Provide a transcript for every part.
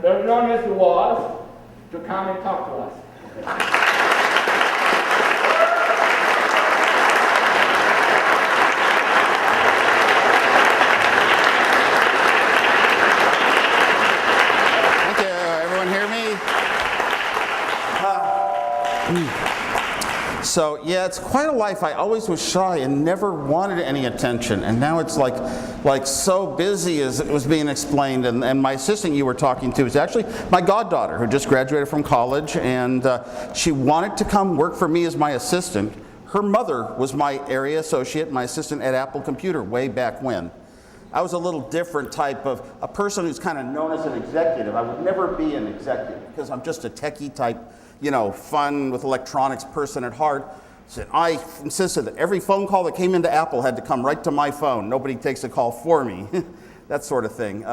better known as the Woz, to come and talk to us. Thank you. Everyone hear me? So yeah, it's quite a life. I always was shy and never wanted any attention, and now it's like so busy as it was being explained. And my assistant you were talking to is actually my goddaughter who just graduated from college, and she wanted to come work for me as my assistant. Her mother was my area associate, my assistant at Apple Computer way back when. I was a little different type of a person who's kind of known as an executive. I would never be an executive because I'm just a techie type, fun with electronics person at heart. So I insisted that every phone call that came into Apple had to come right to my phone. Nobody takes a call for me, that sort of thing.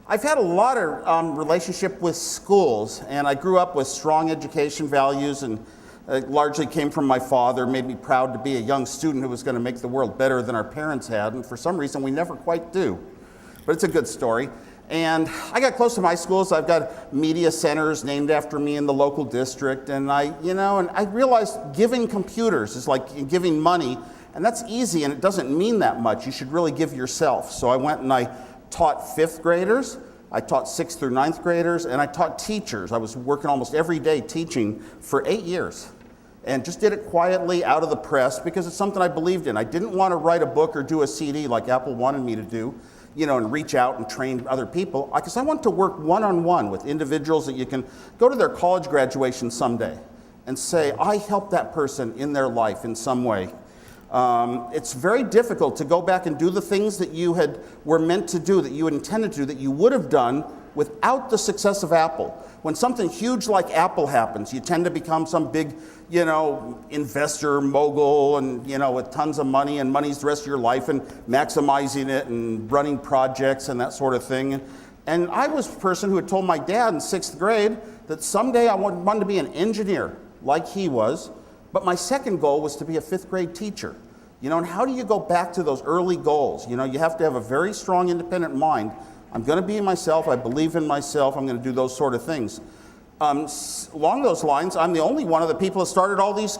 I've had a lot of relationship with schools, and I grew up with strong education values, and it largely came from my father. Made me proud to be a young student who was going to make the world better than our parents had, and for some reason we never quite do. But it's a good story. And I got close to my schools. I've got media centers named after me in the local district, and I realized giving computers is like giving money, and that's easy, and it doesn't mean that much. You should really give yourself. So I went and I taught 5th graders, I taught 6th through 9th graders, and I taught teachers. I was working almost every day teaching for 8 years, and just did it quietly out of the press because it's something I believed in. I didn't want to write a book or do a CD like Apple wanted me to do, and reach out and train other people, because I want to work one-on-one with individuals that you can go to their college graduation someday and say, I helped that person in their life in some way. It's very difficult to go back and do the things that you were meant to do, that you had intended to do, that you would have done without the success of Apple. When something huge like Apple happens, you tend to become some big, investor mogul and, with tons of money, and money's the rest of your life, and maximizing it and running projects and that sort of thing. And I was a person who had told my dad in 6th grade that someday I wanted to be an engineer like he was, but my second goal was to be a 5th grade teacher. And how do you go back to those early goals? You have to have a very strong independent mind. I'm going to be myself, I believe in myself, I'm going to do those sort of things. Along those lines, I'm the only one of the people that started all these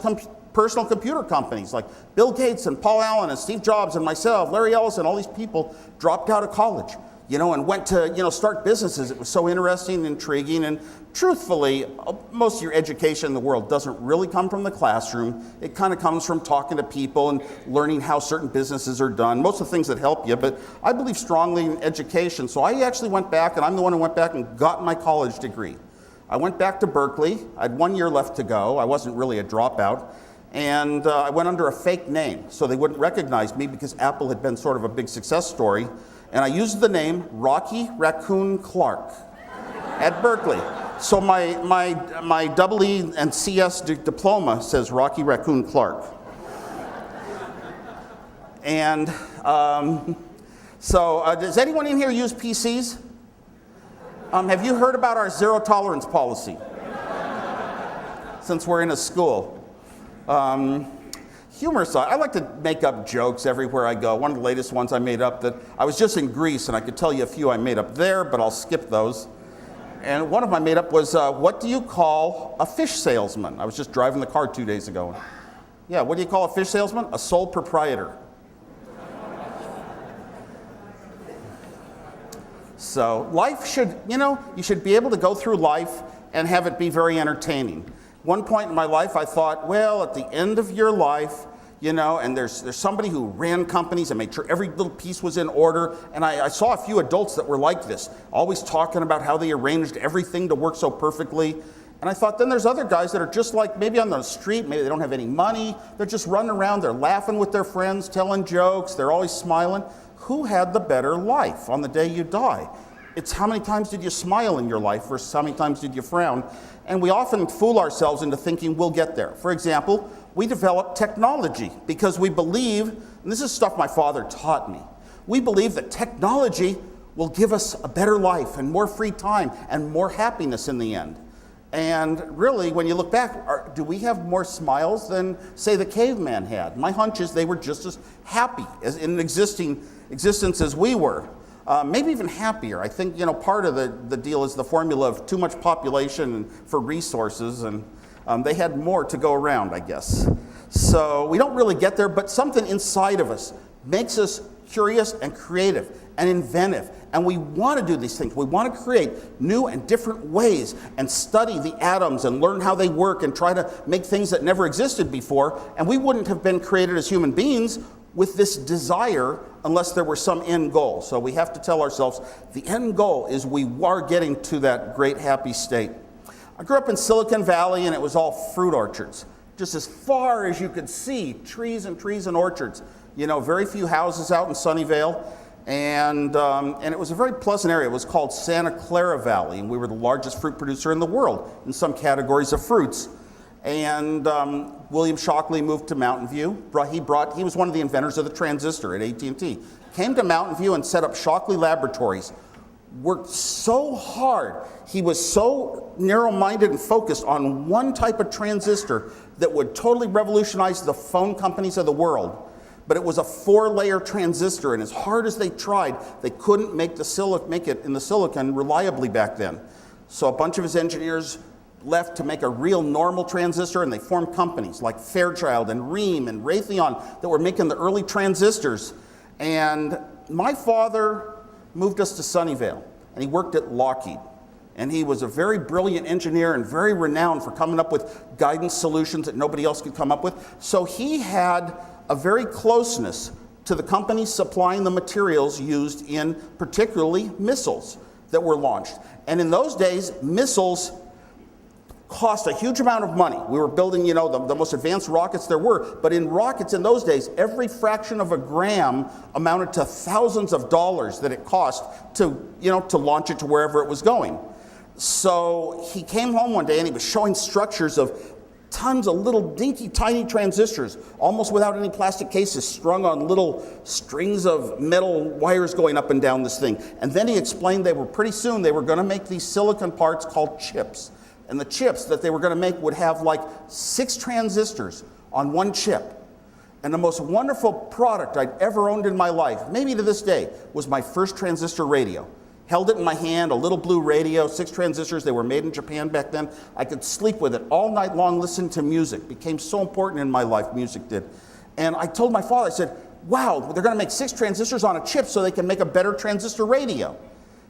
personal computer companies, like Bill Gates and Paul Allen and Steve Jobs and myself, Larry Ellison, all these people dropped out of college, and went to, start businesses. It was so interesting and intriguing, and truthfully, most of your education in the world doesn't really come from the classroom. It kind of comes from talking to people and learning how certain businesses are done, most of the things that help you, but I believe strongly in education. So I actually went back, and I'm the one who went back and got my college degree. I went back to Berkeley. I had 1 year left to go. I wasn't really a dropout. And I went under a fake name, so they wouldn't recognize me because Apple had been sort of a big success story. And I used the name Rocky Raccoon Clark at Berkeley. So my double E and CS diploma says Rocky Raccoon Clark. And does anyone in here use PCs? Have you heard about our zero tolerance policy? Since we're in a school. Humor aside, I like to make up jokes everywhere I go. One of the latest ones I made up, that I was just in Greece, and I could tell you a few I made up there, but I'll skip those. And one of my made up was, what do you call a fish salesman? I was just driving the car 2 days ago. Yeah, what do you call a fish salesman? A sole proprietor. So life should, you should be able to go through life and have it be very entertaining. One point in my life I thought, well, at the end of your life, and there's somebody who ran companies and made sure every little piece was in order, and I saw a few adults that were like this, always talking about how they arranged everything to work so perfectly. And I thought, then there's other guys that are just like, maybe on the street, maybe they don't have any money, they're just running around, they're laughing with their friends, telling jokes, they're always smiling. Who had the better life on the day you die? It's how many times did you smile in your life versus how many times did you frown? And we often fool ourselves into thinking we'll get there. For example, we develop technology because we believe, and this is stuff my father taught me, we believe that technology will give us a better life and more free time and more happiness in the end. And really, when you look back, do we have more smiles than, say, the caveman had? My hunch is they were just as happy as in existence as we were. maybe even happier. I think, part of the deal is the formula of too much population for resources, and they had more to go around, I guess. So we don't really get there, but something inside of us makes us curious and creative and inventive. And we want to do these things. We want to create new and different ways and study the atoms and learn how they work and try to make things that never existed before. And we wouldn't have been created as human beings with this desire unless there were some end goal. So we have to tell ourselves the end goal is we are getting to that great happy state. I grew up in Silicon Valley, and it was all fruit orchards. Just as far as you could see, trees and orchards. Very few houses out in Sunnyvale. And it was a very pleasant area. It was called Santa Clara Valley, and we were the largest fruit producer in the world in some categories of fruits. And William Shockley moved to Mountain View. He was one of the inventors of the transistor at AT&T. Came to Mountain View and set up Shockley Laboratories. Worked so hard. He was so narrow-minded and focused on one type of transistor that would totally revolutionize the phone companies of the world. But it was a 4-layer transistor, and as hard as they tried, they couldn't make it in the silicon reliably back then. So a bunch of his engineers left to make a real normal transistor, and they formed companies like Fairchild and Rheem and Raytheon that were making the early transistors. And my father moved us to Sunnyvale, and he worked at Lockheed. And he was a very brilliant engineer and very renowned for coming up with guidance solutions that nobody else could come up with. So he had a very closeness to the companies supplying the materials used in particularly missiles that were launched. And in those days, missiles cost a huge amount of money. We were building, the most advanced rockets there were, but in rockets in those days, every fraction of a gram amounted to thousands of dollars that it cost to launch it to wherever it was going. So he came home one day and he was showing structures of tons of little dinky tiny transistors, almost without any plastic cases, strung on little strings of metal wires going up and down this thing. And then he explained pretty soon they were going to make these silicon parts called chips. And the chips that they were going to make would have like 6 transistors on one chip. And the most wonderful product I'd ever owned in my life, maybe to this day, was my first transistor radio. Held it in my hand, a little blue radio, 6 transistors. They were made in Japan back then. I could sleep with it all night long, listening to music. It became so important in my life, music did. And I told my father, I said, wow, they're going to make 6 transistors on a chip so they can make a better transistor radio.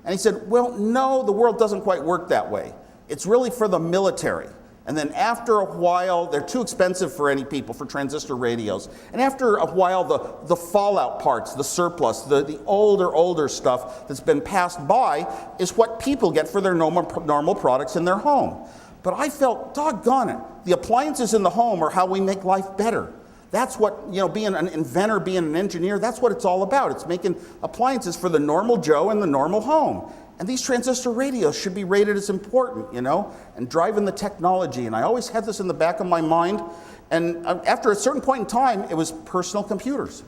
And he said, well, no, the world doesn't quite work that way. It's really for the military. And then after a while, they're too expensive for any people for transistor radios. And after a while, the fallout parts, the surplus, the older stuff that's been passed by is what people get for their normal products in their home. But I felt, doggone it, the appliances in the home are how we make life better. That's what, being an inventor, being an engineer, that's what it's all about. It's making appliances for the normal Joe in the normal home. And these transistor radios should be rated as important, and driving the technology. And I always had this in the back of my mind. And after a certain point in time, it was personal computers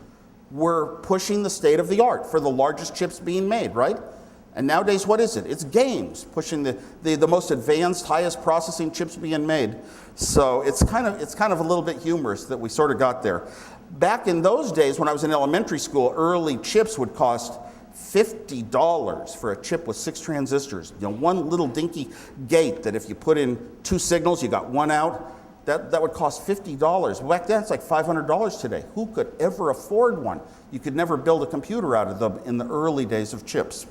were pushing the state of the art for the largest chips being made, right? And nowadays, what is it? It's games pushing the most advanced, highest processing chips being made. So it's kind of a little bit humorous that we sort of got there. Back in those days, when I was in elementary school, early chips would cost $50 for a chip with 6 transistors. One little dinky gate that if you put in 2 signals, you got 1 out. That would cost $50. Back then, it's like $500 today. Who could ever afford one? You could never build a computer out of them in the early days of chips.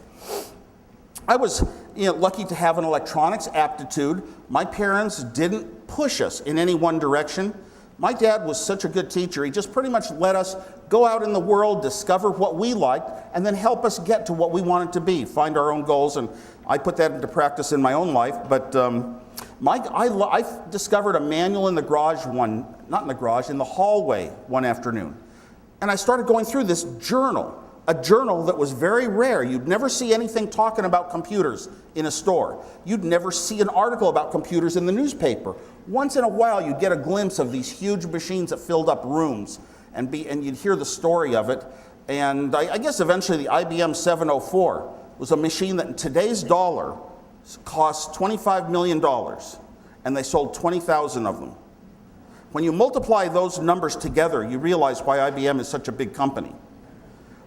I was lucky to have an electronics aptitude. My parents didn't push us in any one direction. My dad was such a good teacher. He just pretty much let us go out in the world, discover what we liked, and then help us get to what we wanted to be, find our own goals. And I put that into practice in my own life. But I discovered a manual in the garage in the hallway one afternoon. And I started going through this journal, a journal that was very rare. You'd never see anything talking about computers in a store. You'd never see an article about computers in the newspaper. Once in a while, you'd get a glimpse of these huge machines that filled up rooms, and you'd hear the story of it. And I guess eventually the IBM 704 was a machine that in today's dollar cost $25 million, and they sold 20,000 of them. When you multiply those numbers together, you realize why IBM is such a big company.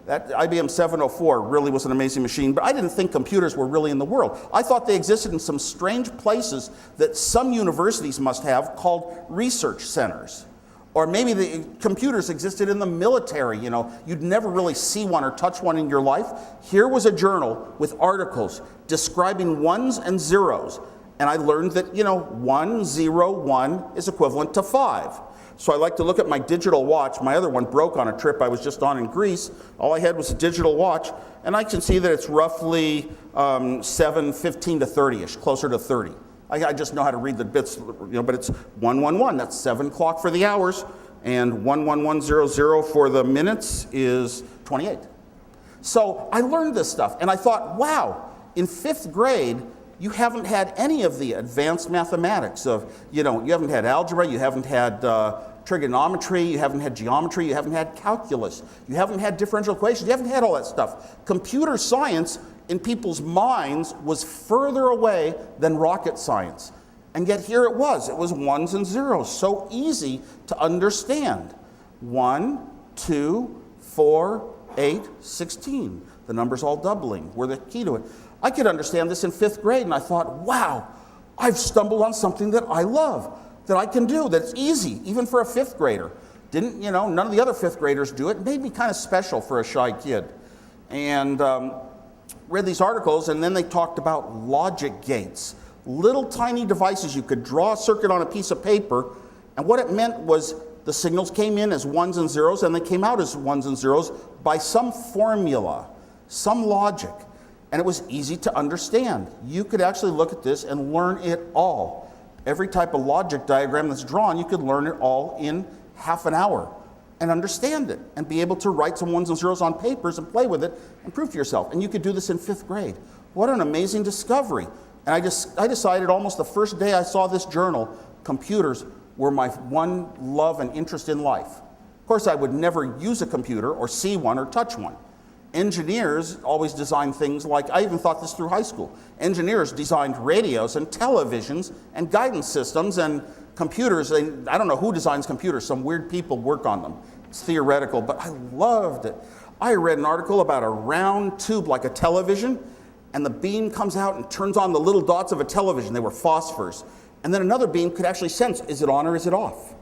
That IBM 704 really was an amazing machine, but I didn't think computers were really in the world. I thought they existed in some strange places that some universities must have called research centers. Or maybe the computers existed in the military, You'd never really see one or touch one in your life. Here was a journal with articles describing ones and zeros. And I learned that, 1, 0, 1 is equivalent to 5. So I like to look at my digital watch. My other one broke on a trip I was just on in Greece. All I had was a digital watch, and I can see that it's roughly 7:15 to 30-ish, closer to 30. I just know how to read the bits, but it's 111. That's 7 o'clock for the hours, and 11100 for the minutes is 28. So I learned this stuff, and I thought, wow, in 5th grade, you haven't had any of the advanced mathematics of, you haven't had algebra, you haven't had trigonometry, you haven't had geometry, you haven't had calculus, you haven't had differential equations, you haven't had all that stuff. Computer science in people's minds was further away than rocket science. And yet here it was ones and zeros, so easy to understand. 1, 2, 4, 8, 16. The numbers all doubling were the key to it. I could understand this in 5th grade, and I thought, wow, I've stumbled on something that I love, that I can do, that's easy, even for a 5th grader. None of the other 5th graders do it. It made me kind of special for a shy kid. And read these articles, and then they talked about logic gates, little tiny devices. You could draw a circuit on a piece of paper, and what it meant was the signals came in as ones and zeros, and they came out as ones and zeros by some formula, some logic. And it was easy to understand. You could actually look at this and learn it all. Every type of logic diagram that's drawn, you could learn it all in half an hour and understand it and be able to write some ones and zeros on papers and play with it and prove to yourself. And you could do this in 5th grade. What an amazing discovery. And I decided almost the first day I saw this journal, computers were my one love and interest in life. Of course, I would never use a computer or see one or touch one. Engineers always design things like, I even thought this through high school. Engineers designed radios and televisions and guidance systems and computers. I don't know who designs computers. Some weird people work on them. It's theoretical, but I loved it. I read an article about a round tube like a television, and the beam comes out and turns on the little dots of a television. They were phosphors. And then another beam could actually sense, is it on or is it off?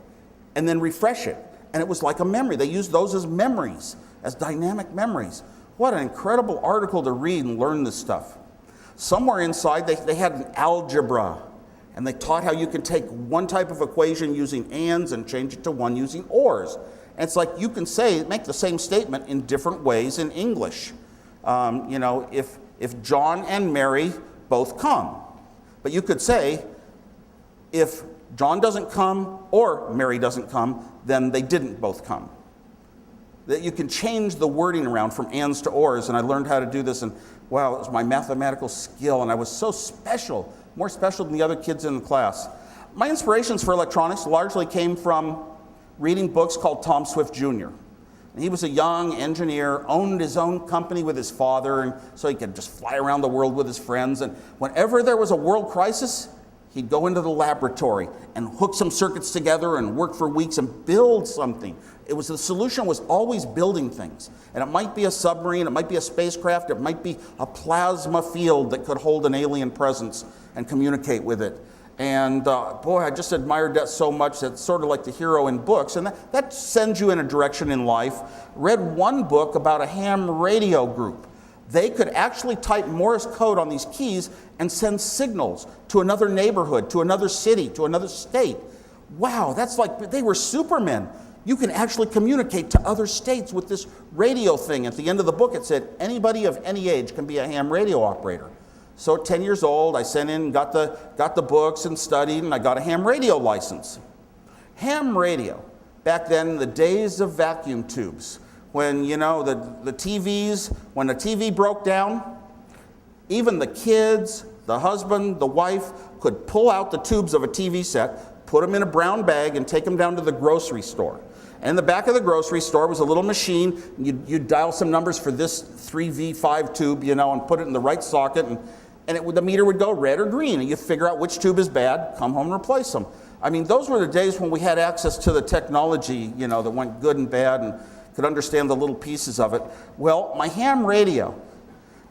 And then refresh it. And it was like a memory. They used those as memories, as dynamic memories. What an incredible article to read and learn this stuff. Somewhere inside, they had an algebra, and they taught how you can take one type of equation using ands and change it to one using ors. And it's like you can make the same statement in different ways in English. If John and Mary both come. But you could say, if John doesn't come or Mary doesn't come, then they didn't both come. That you can change the wording around from ands to ors, and I learned how to do this, and wow, it was my mathematical skill, and I was so special, more special than the other kids in the class. My inspirations for electronics largely came from reading books called Tom Swift Jr. And he was a young engineer, owned his own company with his father, and so he could just fly around the world with his friends, and whenever there was a world crisis, he'd go into the laboratory and hook some circuits together and work for weeks and build something. The solution was always building things. And it might be a submarine, it might be a spacecraft, it might be a plasma field that could hold an alien presence and communicate with it. And boy, I just admired that so much. That's sort of like the hero in books. And that sends you in a direction in life. Read one book about a ham radio group. They could actually type Morse code on these keys and send signals to another neighborhood, to another city, to another state. Wow, that's like, they were supermen. You can actually communicate to other states with this radio thing. At the end of the book, it said, anybody of any age can be a ham radio operator. So at 10 years old, I sent in, got the books and studied, and I got a ham radio license. Ham radio, back then, the days of vacuum tubes, when, the TVs, when the TV broke down, even the kids, the husband, the wife could pull out the tubes of a TV set, put them in a brown bag, and take them down to the grocery store. And in the back of the grocery store was a little machine. You'd dial some numbers for this 3V5 tube, and put it in the right socket, and the meter would go red or green, and you figure out which tube is bad, come home and replace them. I mean, those were the days when we had access to the technology, that went good and bad, and could understand the little pieces of it. Well, my ham radio,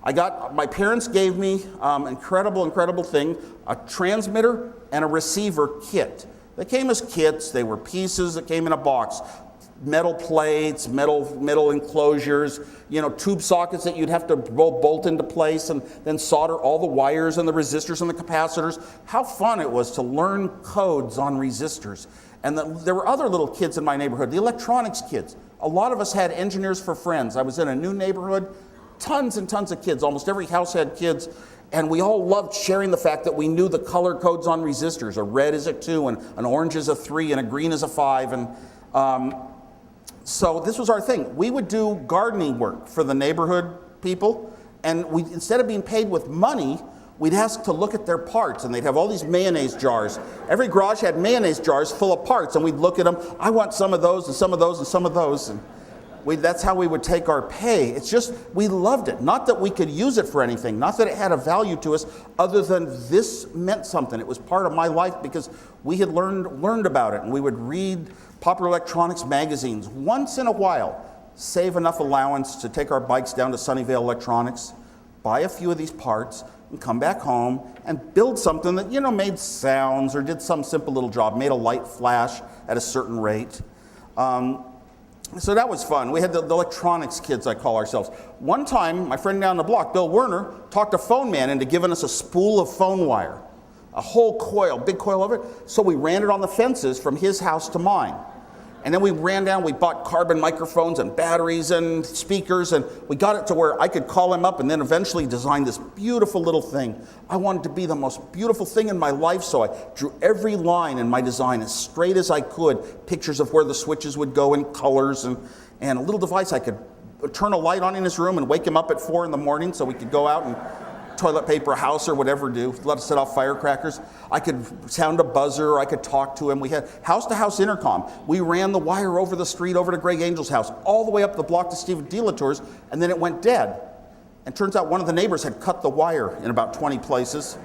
my parents gave me incredible thing, a transmitter and a receiver kit. They came as kits, they were pieces that came in a box. Metal plates, metal enclosures, tube sockets that you'd have to bolt into place and then solder all the wires and the resistors and the capacitors. How fun it was to learn codes on resistors. And there were other little kids in my neighborhood, the electronics kids. A lot of us had engineers for friends. I was in a new neighborhood, tons and tons of kids. Almost every house had kids. And we all loved sharing the fact that we knew the color codes on resistors. A red is a 2, and an orange is a 3, and a green is a 5. And so this was our thing. We would do gardening work for the neighborhood people, and instead of being paid with money, we'd ask to look at their parts, and they'd have all these mayonnaise jars. Every garage had mayonnaise jars full of parts, and we'd look at them. I want some of those, and some of those, and some of those. And that's how we would take our pay. It's just, we loved it. Not that we could use it for anything, not that it had a value to us, other than this meant something. It was part of my life because we had learned about it, and we would read Popular Electronics magazines. Once in a while, save enough allowance to take our bikes down to Sunnyvale Electronics, buy a few of these parts, and come back home and build something that, made sounds or did some simple little job, made a light flash at a certain rate. So that was fun. We had the electronics kids, I call ourselves. One time, my friend down the block, Bill Werner, talked a phone man into giving us a spool of phone wire. A whole coil, big coil of it. So we ran it on the fences from his house to mine. And then we ran down, we bought carbon microphones and batteries and speakers, and we got it to where I could call him up and then eventually design this beautiful little thing. I wanted to be the most beautiful thing in my life, so I drew every line in my design as straight as I could, pictures of where the switches would go in colors, and a little device I could turn a light on in his room and wake him up at 4 in the morning so we could go out and toilet paper a house or whatever do, let us set off firecrackers. I could sound a buzzer, or I could talk to him. We had house-to-house intercom. We ran the wire over the street, over to Greg Angel's house, all the way up the block to Stephen Delatour's, and then it went dead. And turns out one of the neighbors had cut the wire in about 20 places.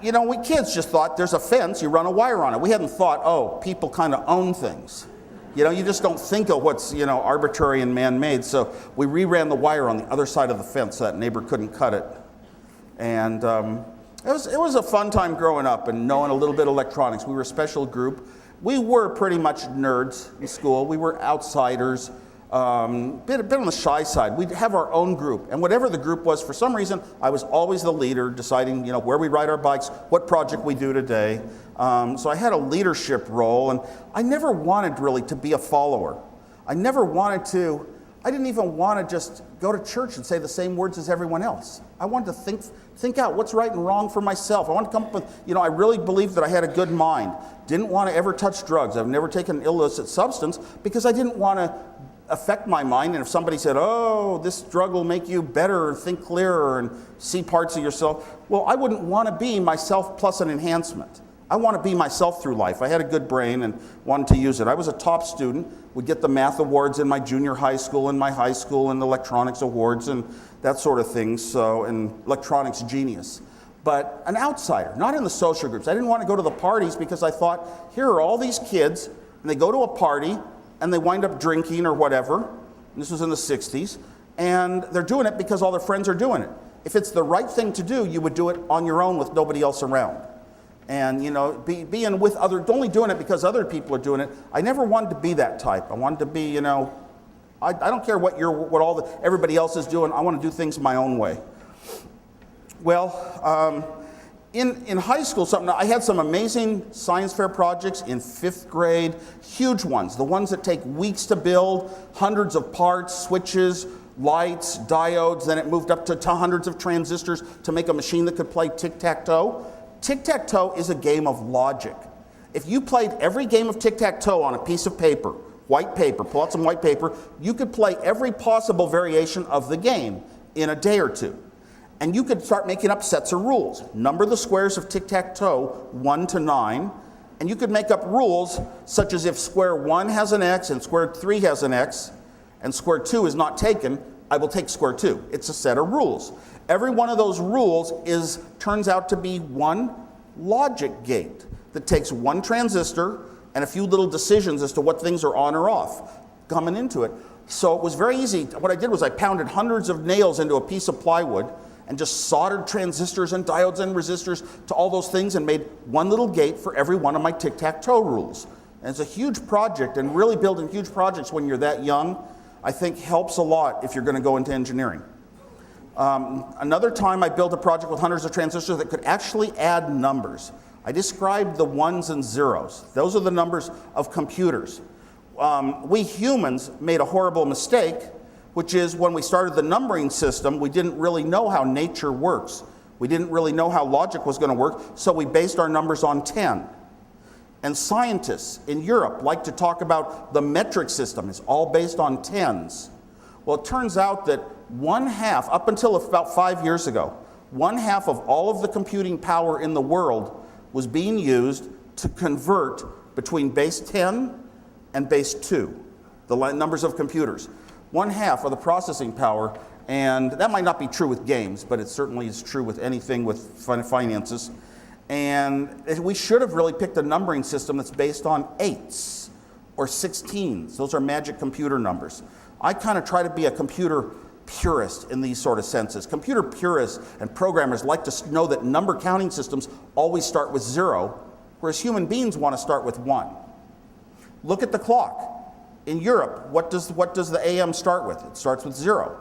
We kids just thought, there's a fence, you run a wire on it. We hadn't thought, oh, people kind of own things. You just don't think of what's, arbitrary and man-made. So we reran the wire on the other side of the fence so that neighbor couldn't cut it. And it was a fun time growing up and knowing a little bit of electronics. We were a special group. We were pretty much nerds in school. We were outsiders, bit on the shy side. We'd have our own group. And whatever the group was, for some reason, I was always the leader, deciding where we ride our bikes, what project we do today. So I had a leadership role, and I never wanted really to be a follower. I didn't even want to just go to church and say the same words as everyone else. I wanted to think out what's right and wrong for myself. I wanted to come up with, I really believed that I had a good mind. Didn't want to ever touch drugs. I've never taken an illicit substance because I didn't want to affect my mind. And if somebody said, oh, this drug will make you better, or think clearer, and see parts of yourself, well, I wouldn't want to be myself plus an enhancement. I want to be myself through life. I had a good brain and wanted to use it. I was a top student, would get the math awards in my junior high school and my high school, and electronics awards and that sort of thing, and electronics genius. But an outsider, not in the social groups. I didn't want to go to the parties because I thought, here are all these kids, and they go to a party, and they wind up drinking or whatever. And this was in the 60s, and they're doing it because all their friends are doing it. If it's the right thing to do, you would do it on your own with nobody else around. And being with only doing it because other people are doing it. I never wanted to be that type. I wanted to be, I don't care what everybody else is doing. I want to do things my own way. Well, in high school, I had some amazing science fair projects in 5th grade, huge ones, the ones that take weeks to build, hundreds of parts, switches, lights, diodes. Then it moved up to hundreds of transistors to make a machine that could play tic-tac-toe. Tic-tac-toe is a game of logic. If you played every game of tic-tac-toe on a piece of paper, white paper, pull out some white paper, you could play every possible variation of the game in a day or two. And you could start making up sets of rules. Number the squares of tic-tac-toe 1 to 9, and you could make up rules such as if square 1 has an X and square 3 has an X, and square 2 is not taken, I will take square 2. It's a set of rules. Every one of those rules turns out to be one logic gate that takes one transistor and a few little decisions as to what things are on or off. coming into it. So it was very easy. What I did was I pounded hundreds of nails into a piece of plywood and just soldered transistors and diodes and resistors to all those things and made one little gate for every one of my tic-tac-toe rules. And it's a huge project, and really building huge projects when you're that young, I think helps a lot if you're going to go into engineering. Another time I built a project with hundreds of transistors that could actually add numbers. I described the ones and zeros. Those are the numbers of computers. We humans made a horrible mistake, which is when we started the numbering system, we didn't really know how nature works. We didn't really know how logic was going to work, so we based our numbers on 10. And scientists in Europe like to talk about the metric system. It's all based on tens. Well, it turns out that one half, up until about 5 years ago, one half of all of the computing power in the world was being used to convert between base 10 and base 2, the numbers of computers. One half of the processing power, and that might not be true with games, but it certainly is true with anything with finances. And we should have really picked a numbering system that's based on 8s or 16s. Those are magic computer numbers. I kind of try to be a computer purist in these sort of senses. Computer purists and programmers like to know that number counting systems always start with 0, whereas human beings want to start with 1. Look at the clock. In Europe, what does the AM start with? It starts with 0.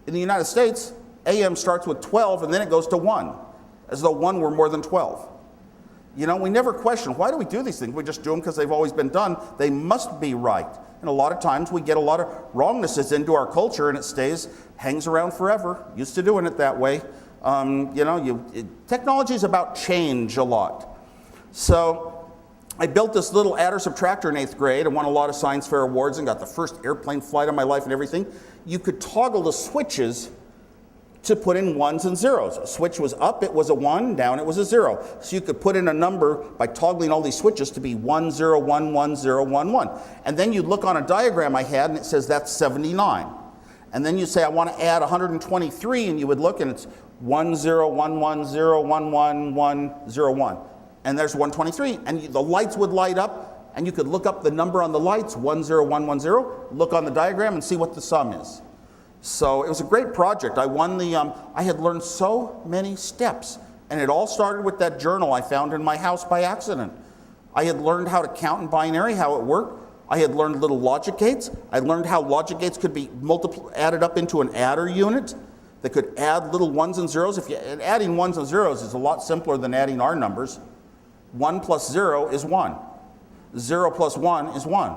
In the United States, AM starts with 12 and then it goes to 1, as though 1 were more than 12. You know, we never question, why do we do these things? We just do them because they've always been done. They must be right. And a lot of times we get a lot of wrongnesses into our culture and it hangs around forever. Used to doing it that way. Technology is about change a lot. So I built this little adder subtractor in 8th grade and won a lot of science fair awards and got the first airplane flight of my life and everything. You could toggle the switches to put in 1s and 0s. A switch was up, it was a 1, down, it was a 0. So you could put in a number by toggling all these switches to be 1, 0, 1, 1, 0, 1, 1. And then you'd look on a diagram I had and it says that's 79. And then you say, I want to add 123, and you would look and it's 1, 0, 1, 1, 0, 1, 1, 1, 0, 1. And there's 123, and the lights would light up, and you could look up the number on the lights, 1, 0, 1, 1, 0, look on the diagram and see what the sum is. So it was a great project. I won I had learned so many steps, and it all started with that journal I found in my house by accident. I had learned how to count in binary, how it worked. I had learned little logic gates. I learned how logic gates could be added up into an adder unit that could add little 1s and 0s. And adding 1s and 0s is a lot simpler than adding our numbers. 1 plus 0 is 1. 0 plus 1 is 1.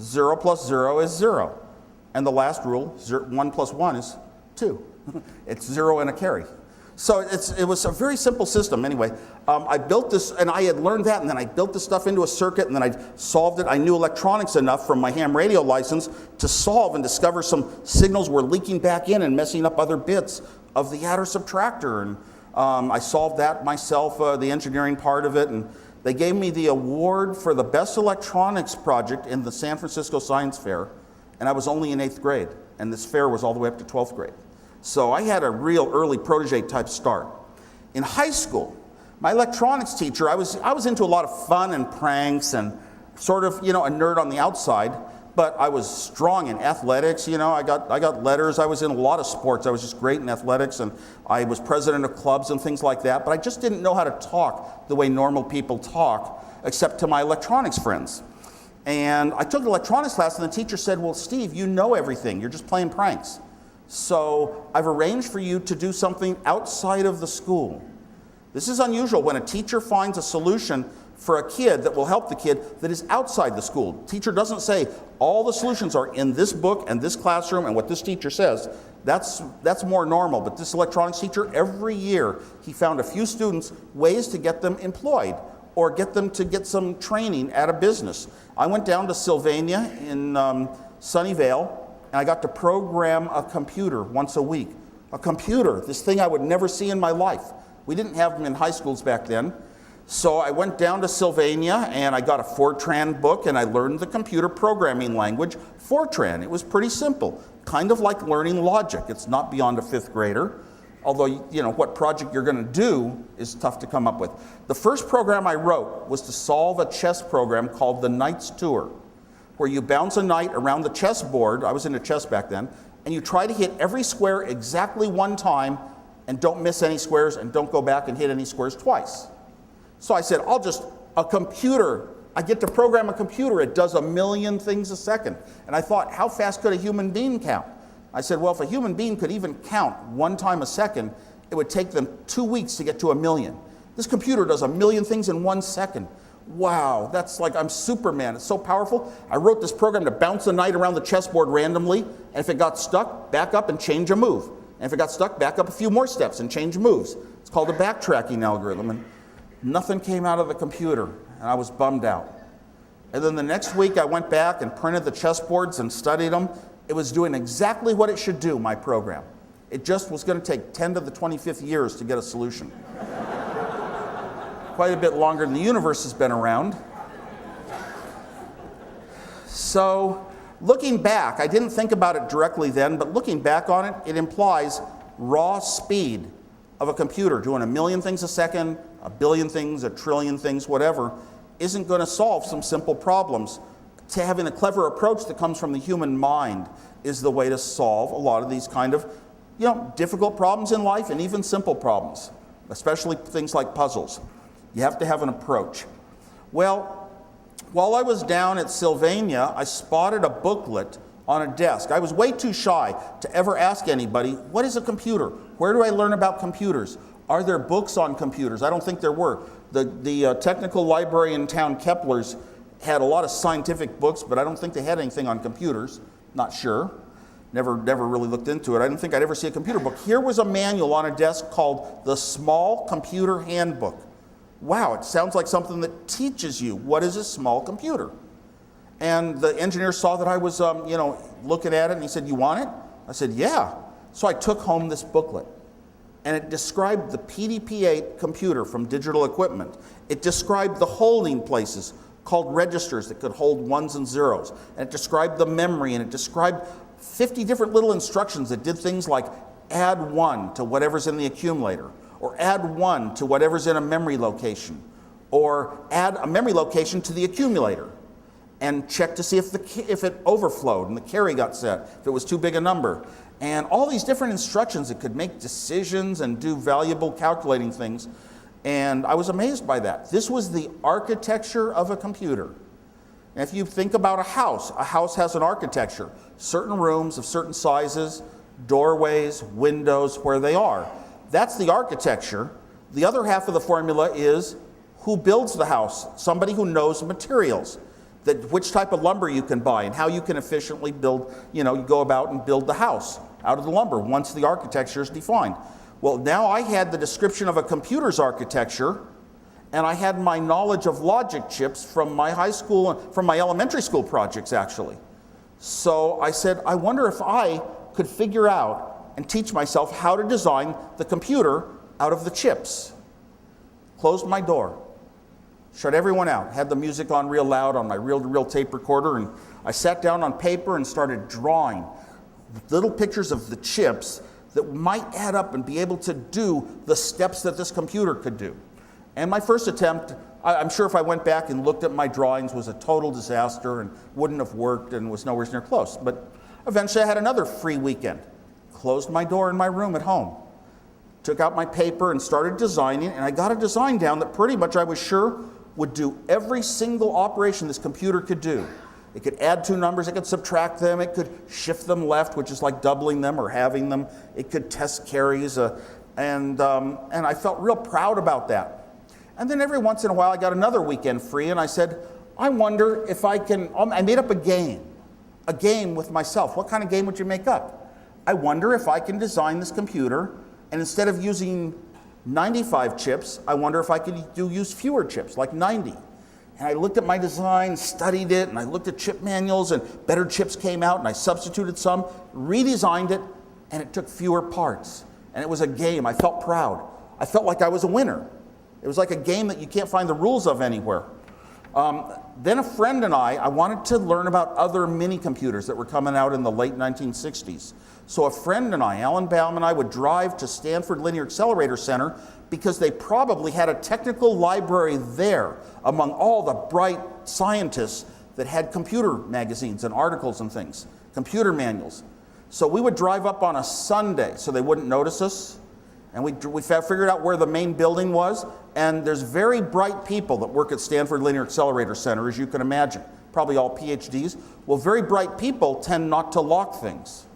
0 plus 0 is 0. And the last rule, 1 plus 1 is 2. It's 0 and a carry. So it was a very simple system anyway. I built this, and I had learned that, and then I built this stuff into a circuit, and then I solved it. I knew electronics enough from my ham radio license to solve and discover some signals were leaking back in and messing up other bits of the adder subtractor. And I solved that myself, the engineering part of it, and they gave me the award for the best electronics project in the San Francisco Science Fair. And I was only in 8th grade, and this fair was all the way up to 12th grade. So I had a real early protege type start. In high school, my electronics teacher, I was into a lot of fun and pranks and sort of, a nerd on the outside, but I was strong in athletics. I got letters. I was in a lot of sports. I was just great in athletics, and I was president of clubs and things like that, but I just didn't know how to talk the way normal people talk, except to my electronics friends. And I took an electronics class, and the teacher said, well, Steve, you know everything. You're just playing pranks. So I've arranged for you to do something outside of the school. This is unusual when a teacher finds a solution for a kid that will help the kid that is outside the school. Teacher doesn't say, all the solutions are in this book and this classroom and what this teacher says. That's more normal. But this electronics teacher, every year, he found a few students ways to get them employed or get them to get some training at a business. I went down to Sylvania in Sunnyvale, and I got to program a computer once a week. A computer, this thing I would never see in my life. We didn't have them in high schools back then. So I went down to Sylvania, and I got a Fortran book, and I learned the computer programming language, Fortran. It was pretty simple, kind of like learning logic. It's not beyond a 5th grader. Although, what project you're going to do is tough to come up with. The first program I wrote was to solve a chess program called the Knight's Tour. where you bounce a knight around the chessboard. I was into chess back then. And you try to hit every square exactly one time and don't miss any squares and don't go back and hit any squares twice. So I said, a computer, I get to program a computer. It does 1 million things a second. And I thought, how fast could a human being count? I said, well, if a human being could even count 1 time a second, it would take them 2 weeks to get to 1 million. This computer does 1 million things in 1 second. Wow, that's like I'm Superman. It's so powerful. I wrote this program to bounce a knight around the chessboard randomly, and if it got stuck, back up and change a move. And if it got stuck, back up a few more steps and change moves. It's called a backtracking algorithm, and nothing came out of the computer, and I was bummed out. And then the next week, I went back and printed the chessboards and studied them. It was doing exactly what it should do, my program. It just was going to take 10 to the 25th years to get a solution. Quite a bit longer than the universe has been around. So, looking back, I didn't think about it directly then, but looking back on it, it implies raw speed of a computer doing 1 million things a second, 1 billion things, 1 trillion things, whatever, isn't going to solve some simple problems. To having a clever approach that comes from the human mind is the way to solve a lot of these kind of, difficult problems in life and even simple problems, especially things like puzzles. You have to have an approach. Well, while I was down at Sylvania, I spotted a booklet on a desk. I was way too shy to ever ask anybody, what is a computer? Where do I learn about computers? Are there books on computers? I don't think there were. The technical library in town, Kepler's, had a lot of scientific books, but I don't think they had anything on computers. Not sure. Never really looked into it. I didn't think I'd ever see a computer book. Here was a manual on a desk called the Small Computer Handbook. Wow, it sounds like something that teaches you what is a small computer. And the engineer saw that I was, looking at it, and he said, "You want it?" I said, "Yeah." So I took home this booklet, and it described the PDP-8 computer from Digital Equipment. It described the holding places called registers that could hold ones and zeros. And it described the memory, and it described 50 different little instructions that did things like add 1 to whatever's in the accumulator, or add 1 to whatever's in a memory location, or add a memory location to the accumulator, and check to see if it overflowed and the carry got set, if it was too big a number. And all these different instructions that could make decisions and do valuable calculating things. And I was amazed by that. This was the architecture of a computer. And if you think about a house has an architecture. Certain rooms of certain sizes, doorways, windows, where they are. That's the architecture. The other half of the formula is who builds the house? Somebody who knows materials, which type of lumber you can buy and how you can efficiently build, you go about and build the house out of the lumber once the architecture is defined. Well, now I had the description of a computer's architecture, and I had my knowledge of logic chips from my high school, from my elementary school projects, actually. So I said, I wonder if I could figure out and teach myself how to design the computer out of the chips. Closed my door, shut everyone out, had the music on real loud on my reel-to-reel tape recorder, and I sat down on paper and started drawing little pictures of the chips that might add up and be able to do the steps that this computer could do. And my first attempt, I'm sure if I went back and looked at my drawings, was a total disaster and wouldn't have worked and was nowhere near close. But eventually I had another free weekend. Closed my door in my room at home. Took out my paper and started designing, and I got a design down that pretty much I was sure would do every single operation this computer could do. It could add 2 numbers, it could subtract them, it could shift them left, which is like doubling them or halving them. It could test carries, and I felt real proud about that. And then every once in a while I got another weekend free, and I said, I wonder if I can, I made up a game with myself. What kind of game would you make up? I wonder if I can design this computer, and instead of using 95 chips, I wonder if I could use fewer chips, like 90. And I looked at my design, studied it, and I looked at chip manuals, and better chips came out, and I substituted some, redesigned it, and it took fewer parts. And it was a game. I felt proud. I felt like I was a winner. It was like a game that you can't find the rules of anywhere. Then a friend and I wanted to learn about other mini computers that were coming out in the late 1960s. So a friend and I, Alan Baum and I, would drive to Stanford Linear Accelerator Center because they probably had a technical library there among all the bright scientists that had computer magazines and articles and things, computer manuals. So we would drive up on a Sunday so they wouldn't notice us. And we figured out where the main building was. And there's very bright people that work at Stanford Linear Accelerator Center, as you can imagine. Probably all PhDs. Well, very bright people tend not to lock things.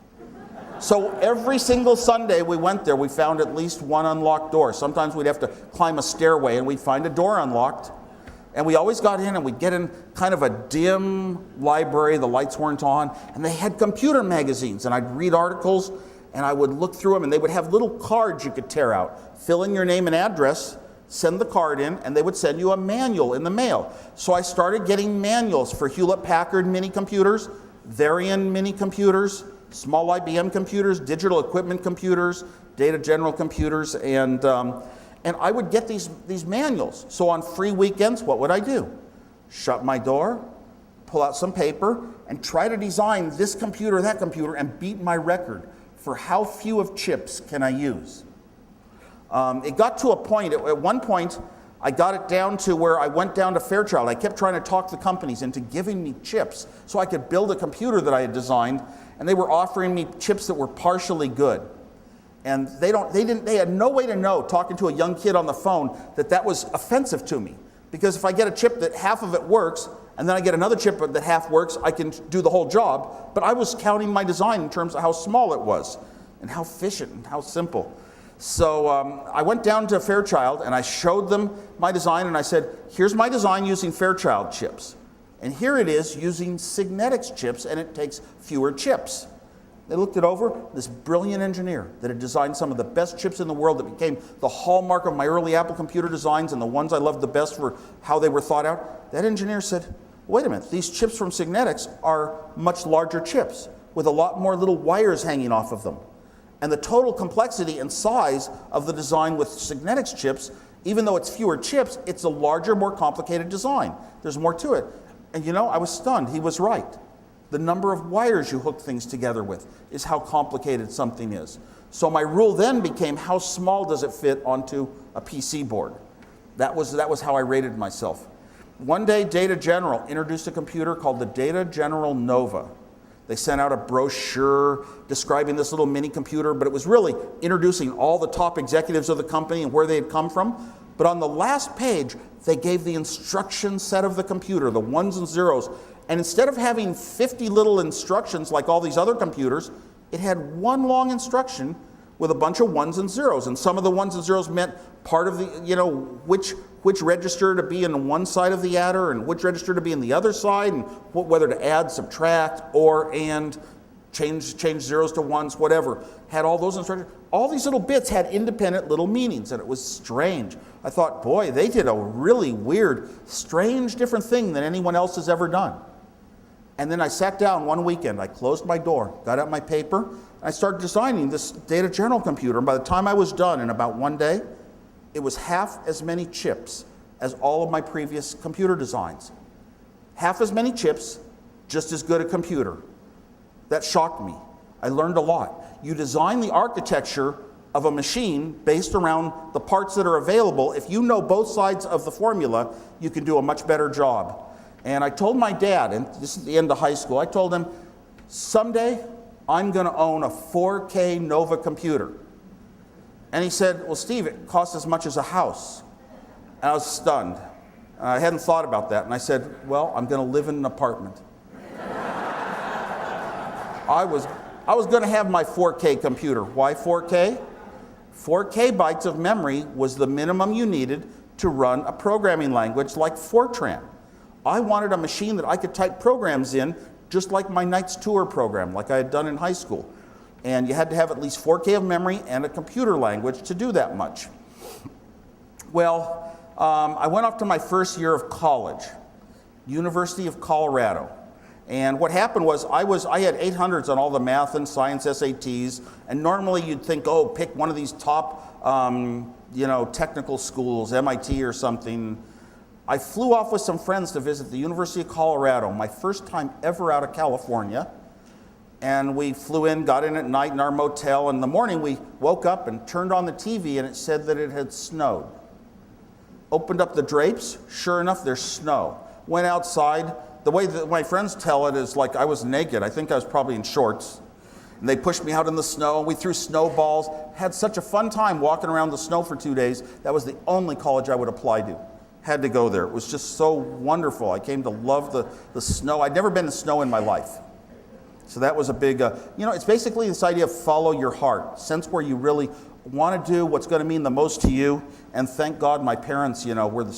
So every single Sunday we went there, we found at least one unlocked door. Sometimes we'd have to climb a stairway and we'd find a door unlocked. And we always got in and we'd get in kind of a dim library, the lights weren't on, and they had computer magazines. And I'd read articles and I would look through them, and they would have little cards you could tear out. Fill in your name and address, send the card in, and they would send you a manual in the mail. So I started getting manuals for Hewlett-Packard mini computers, Varian mini computers, small IBM computers, digital equipment computers, Data General computers, and I would get these manuals. So on free weekends, what would I do? Shut my door, pull out some paper, and try to design this computer, that computer, and beat my record for how few of chips can I use. It got to a point, at one point, I got it down to where I went down to Fairchild. I kept trying to talk the companies into giving me chips so I could build a computer that I had designed, and they were offering me chips that were partially good. And they had no way to know, talking to a young kid on the phone, that was offensive to me. Because if I get a chip that half of it works, and then I get another chip that half works, I can do the whole job. But I was counting my design in terms of how small it was, and how efficient, and how simple. So I went down to Fairchild, and I showed them my design, and I said, here's my design using Fairchild chips. And here it is using Signetics chips, and it takes fewer chips. They looked it over, this brilliant engineer that had designed some of the best chips in the world that became the hallmark of my early Apple computer designs and the ones I loved the best for how they were thought out. That engineer said, wait a minute, these chips from Signetics are much larger chips with a lot more little wires hanging off of them. And the total complexity and size of the design with Signetics chips, even though it's fewer chips, it's a larger, more complicated design. There's more to it. And I was stunned. He was right. The number of wires you hook things together with is how complicated something is. So my rule then became, how small does it fit onto a PC board? That was how I rated myself. One day, Data General introduced a computer called the Data General Nova. They sent out a brochure describing this little mini computer, but it was really introducing all the top executives of the company and where they had come from. But on the last page, they gave the instruction set of the computer, the ones and zeros. And instead of having 50 little instructions like all these other computers, it had one long instruction with a bunch of ones and zeros. And some of the ones and zeros meant part of the, which register to be in one side of the adder and which register to be in the other side, and whether to add, subtract, or, and, change zeros to ones, whatever. Had all those instructions. All these little bits had independent little meanings, and it was strange. I thought, boy, they did a really weird, strange, different thing than anyone else has ever done. And then I sat down one weekend, I closed my door, got out my paper, and I started designing this Data General computer. And by the time I was done in about one day, it was half as many chips as all of my previous computer designs. Half as many chips, just as good a computer. That shocked me. I learned a lot. You design the architecture of a machine based around the parts that are available. If you know both sides of the formula, you can do a much better job. And I told my dad, and this is the end of high school, I told him, someday I'm going to own a 4K Nova computer. And he said, well, Steve, it costs as much as a house. And I was stunned. I hadn't thought about that. And I said, well, I'm going to live in an apartment. I was going to have my 4K computer. Why 4K? 4K bytes of memory was the minimum you needed to run a programming language like Fortran. I wanted a machine that I could type programs in, just like my Knight's Tour program, like I had done in high school. And you had to have at least 4K of memory and a computer language to do that much. Well, I went off to my first year of college, University of Colorado. And what happened was I had 800s on all the math and science SATs, and normally you'd think, oh, pick one of these top technical schools, MIT or something. I flew off with some friends to visit the University of Colorado, my first time ever out of California. And we flew in, got in at night in our motel, and in the morning we woke up and turned on the TV and it said that it had snowed. Opened up the drapes, sure enough, there's snow. Went outside, The way that my friends tell it is like I was naked. I think I was probably in shorts. And they pushed me out in the snow. We threw snowballs. Had such a fun time walking around the snow for 2 days. That was the only college I would apply to. Had to go there. It was just so wonderful. I came to love the snow. I'd never been in snow in my life. So that was a big, it's basically this idea of follow your heart. Sense where you really want to do what's going to mean the most to you. And thank God my parents, were the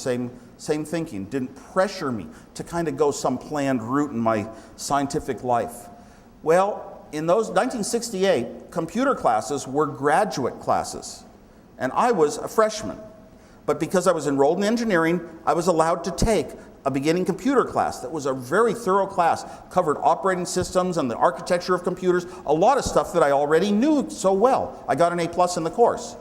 same thinking. Didn't pressure me to kind of go some planned route in my scientific life. Well, in those 1968, computer classes were graduate classes. And I was a freshman. But because I was enrolled in engineering, I was allowed to take a beginning computer class. That was a very thorough class, covered operating systems and the architecture of computers, a lot of stuff that I already knew so well. I got an A+ in the course.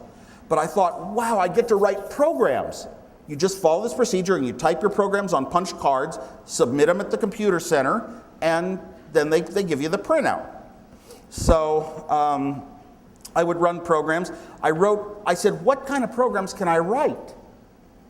But I thought, wow, I get to write programs. You just follow this procedure and you type your programs on punch cards, submit them at the computer center, and then they give you the printout. So I would run programs. I said, what kind of programs can I write?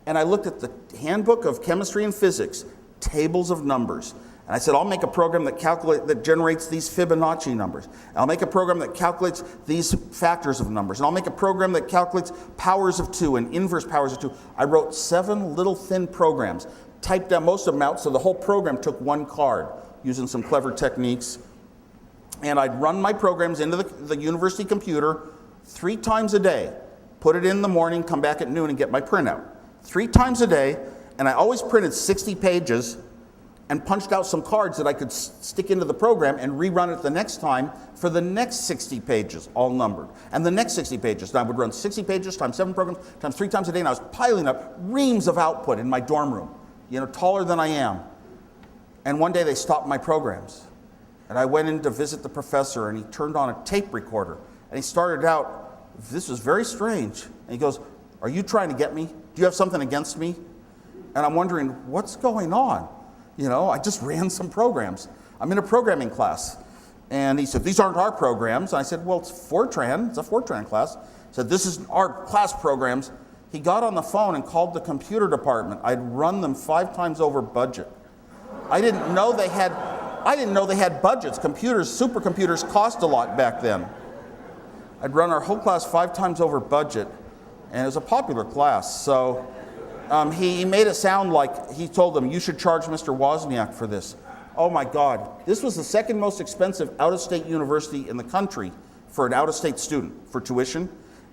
And I looked at the Handbook of Chemistry and Physics, tables of numbers. And I said, I'll make a program that generates these Fibonacci numbers. And I'll make a program that calculates these factors of numbers. And I'll make a program that calculates powers of 2 and inverse powers of 2. I wrote 7 little thin programs, typed down most of them out, so the whole program took 1 card, using some clever techniques. And I'd run my programs into the university computer 3 times a day, put it in the morning, come back at noon and get my printout. 3 times a day, and I always printed 60 pages and punched out some cards that I could stick into the program and rerun it the next time for the next 60 pages, all numbered. And the next 60 pages. And I would run 60 pages times 7 programs times 3 times a day, and I was piling up reams of output in my dorm room, taller than I am. And one day they stopped my programs. And I went in to visit the professor, and he turned on a tape recorder. And he started out, this was very strange. And he goes, are you trying to get me? Do you have something against me? And I'm wondering, what's going on? I just ran some programs. I'm in a programming class. And he said, these aren't our programs. And I said, well, it's Fortran. It's a Fortran class. He said, this is our class programs. He got on the phone and called the computer department. I'd run them 5 times over budget. I didn't know they had budgets. Supercomputers cost a lot back then. I'd run our whole class 5 times over budget, and it was a popular class. So he made it sound like he told them, you should charge Mr. Wozniak for this. Oh my God. This was the second most expensive out-of-state university in the country for an out-of-state student for tuition.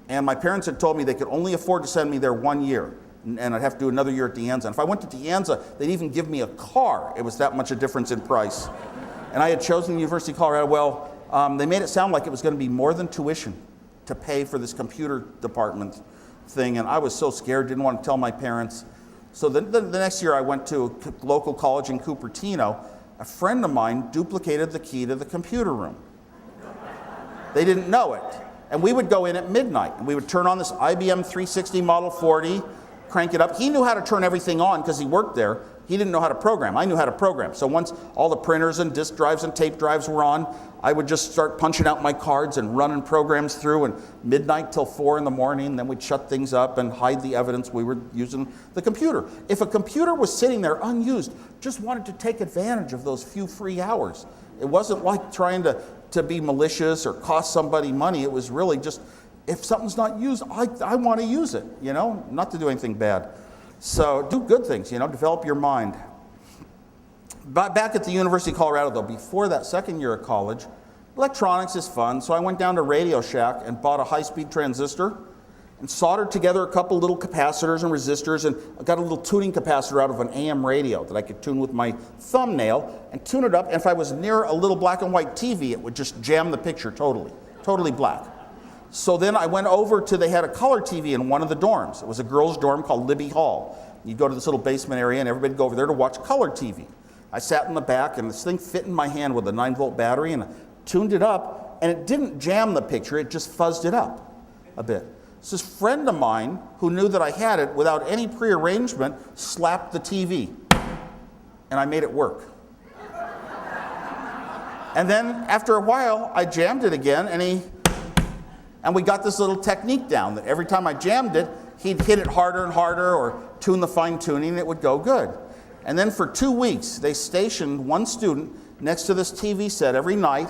And my parents had told me they could only afford to send me there 1 year. And I'd have to do another year at De Anza. And if I went to De Anza, they'd even give me a car. It was that much a difference in price. And I had chosen the University of Colorado. Well, they made it sound like it was going to be more than tuition to pay for this computer department thing. And I was so scared, didn't want to tell my parents. So the next year I went to a local college in Cupertino. A friend of mine duplicated the key to the computer room. They didn't know it. And we would go in at midnight. And we would turn on this IBM 360 Model 40, crank it up. He knew how to turn everything on because he worked there. He didn't know how to program. I knew how to program. So once all the printers and disk drives and tape drives were on, I would just start punching out my cards and running programs through, and midnight till 4 in the morning. Then we'd shut things up and hide the evidence we were using the computer. If a computer was sitting there unused, just wanted to take advantage of those few free hours. It wasn't like trying to be malicious or cost somebody money. It was really just, if something's not used, I want to use it, not to do anything bad. So do good things, develop your mind. But back at the University of Colorado, though, before that second year of college, electronics is fun. So I went down to Radio Shack and bought a high-speed transistor and soldered together a couple little capacitors and resistors, and I got a little tuning capacitor out of an AM radio that I could tune with my thumbnail and tune it up. And if I was near a little black and white TV, it would just jam the picture totally black. So then I went over they had a color TV in one of the dorms. It was a girls' dorm called Libby Hall. You'd go to this little basement area and everybody'd go over there to watch color TV. I sat in the back and this thing fit in my hand with a 9-volt battery, and I tuned it up, and it didn't jam the picture, it just fuzzed it up a bit. So this friend of mine who knew that I had it without any prearrangement slapped the TV, and I made it work. And then after a while, I jammed it again, and we got this little technique down that every time I jammed it, he'd hit it harder and harder or tune the fine tuning, and it would go good. And then for 2 weeks, they stationed one student next to this TV set every night.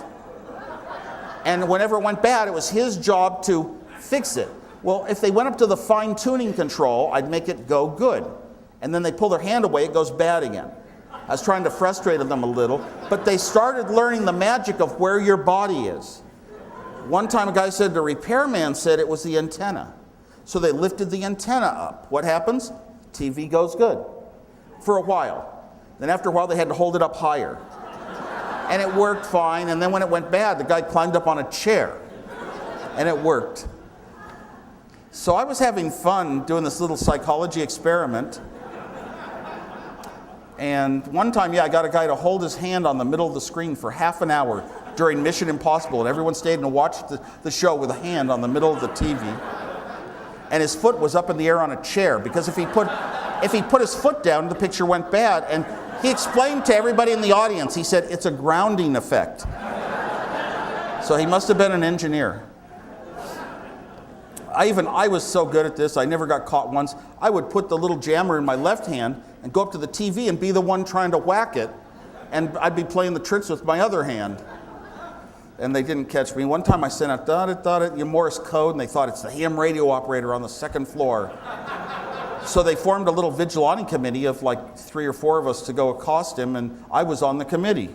And whenever it went bad, it was his job to fix it. Well, if they went up to the fine-tuning control, I'd make it go good. And then they pull their hand away, it goes bad again. I was trying to frustrate them a little, but they started learning the magic of where your body is. One time a guy said, the repairman said it was the antenna. So they lifted the antenna up. What happens? TV goes good for a while. Then after a while they had to hold it up higher. And it worked fine, and then when it went bad, the guy climbed up on a chair. And it worked. So I was having fun doing this little psychology experiment. And one time, I got a guy to hold his hand on the middle of the screen for half an hour during Mission Impossible, and everyone stayed and watched the show with a hand on the middle of the TV. And his foot was up in the air on a chair, because if he put his foot down, the picture went bad. And he explained to everybody in the audience, he said, it's a grounding effect. So he must have been an engineer. I was so good at this, I never got caught once. I would put the little jammer in my left hand and go up to the TV and be the one trying to whack it. And I'd be playing the tricks with my other hand. And they didn't catch me. One time I sent out Morse code, and they thought it's the ham radio operator on the second floor. So they formed a little vigilante committee of like 3 or 4 of us to go accost him, and I was on the committee.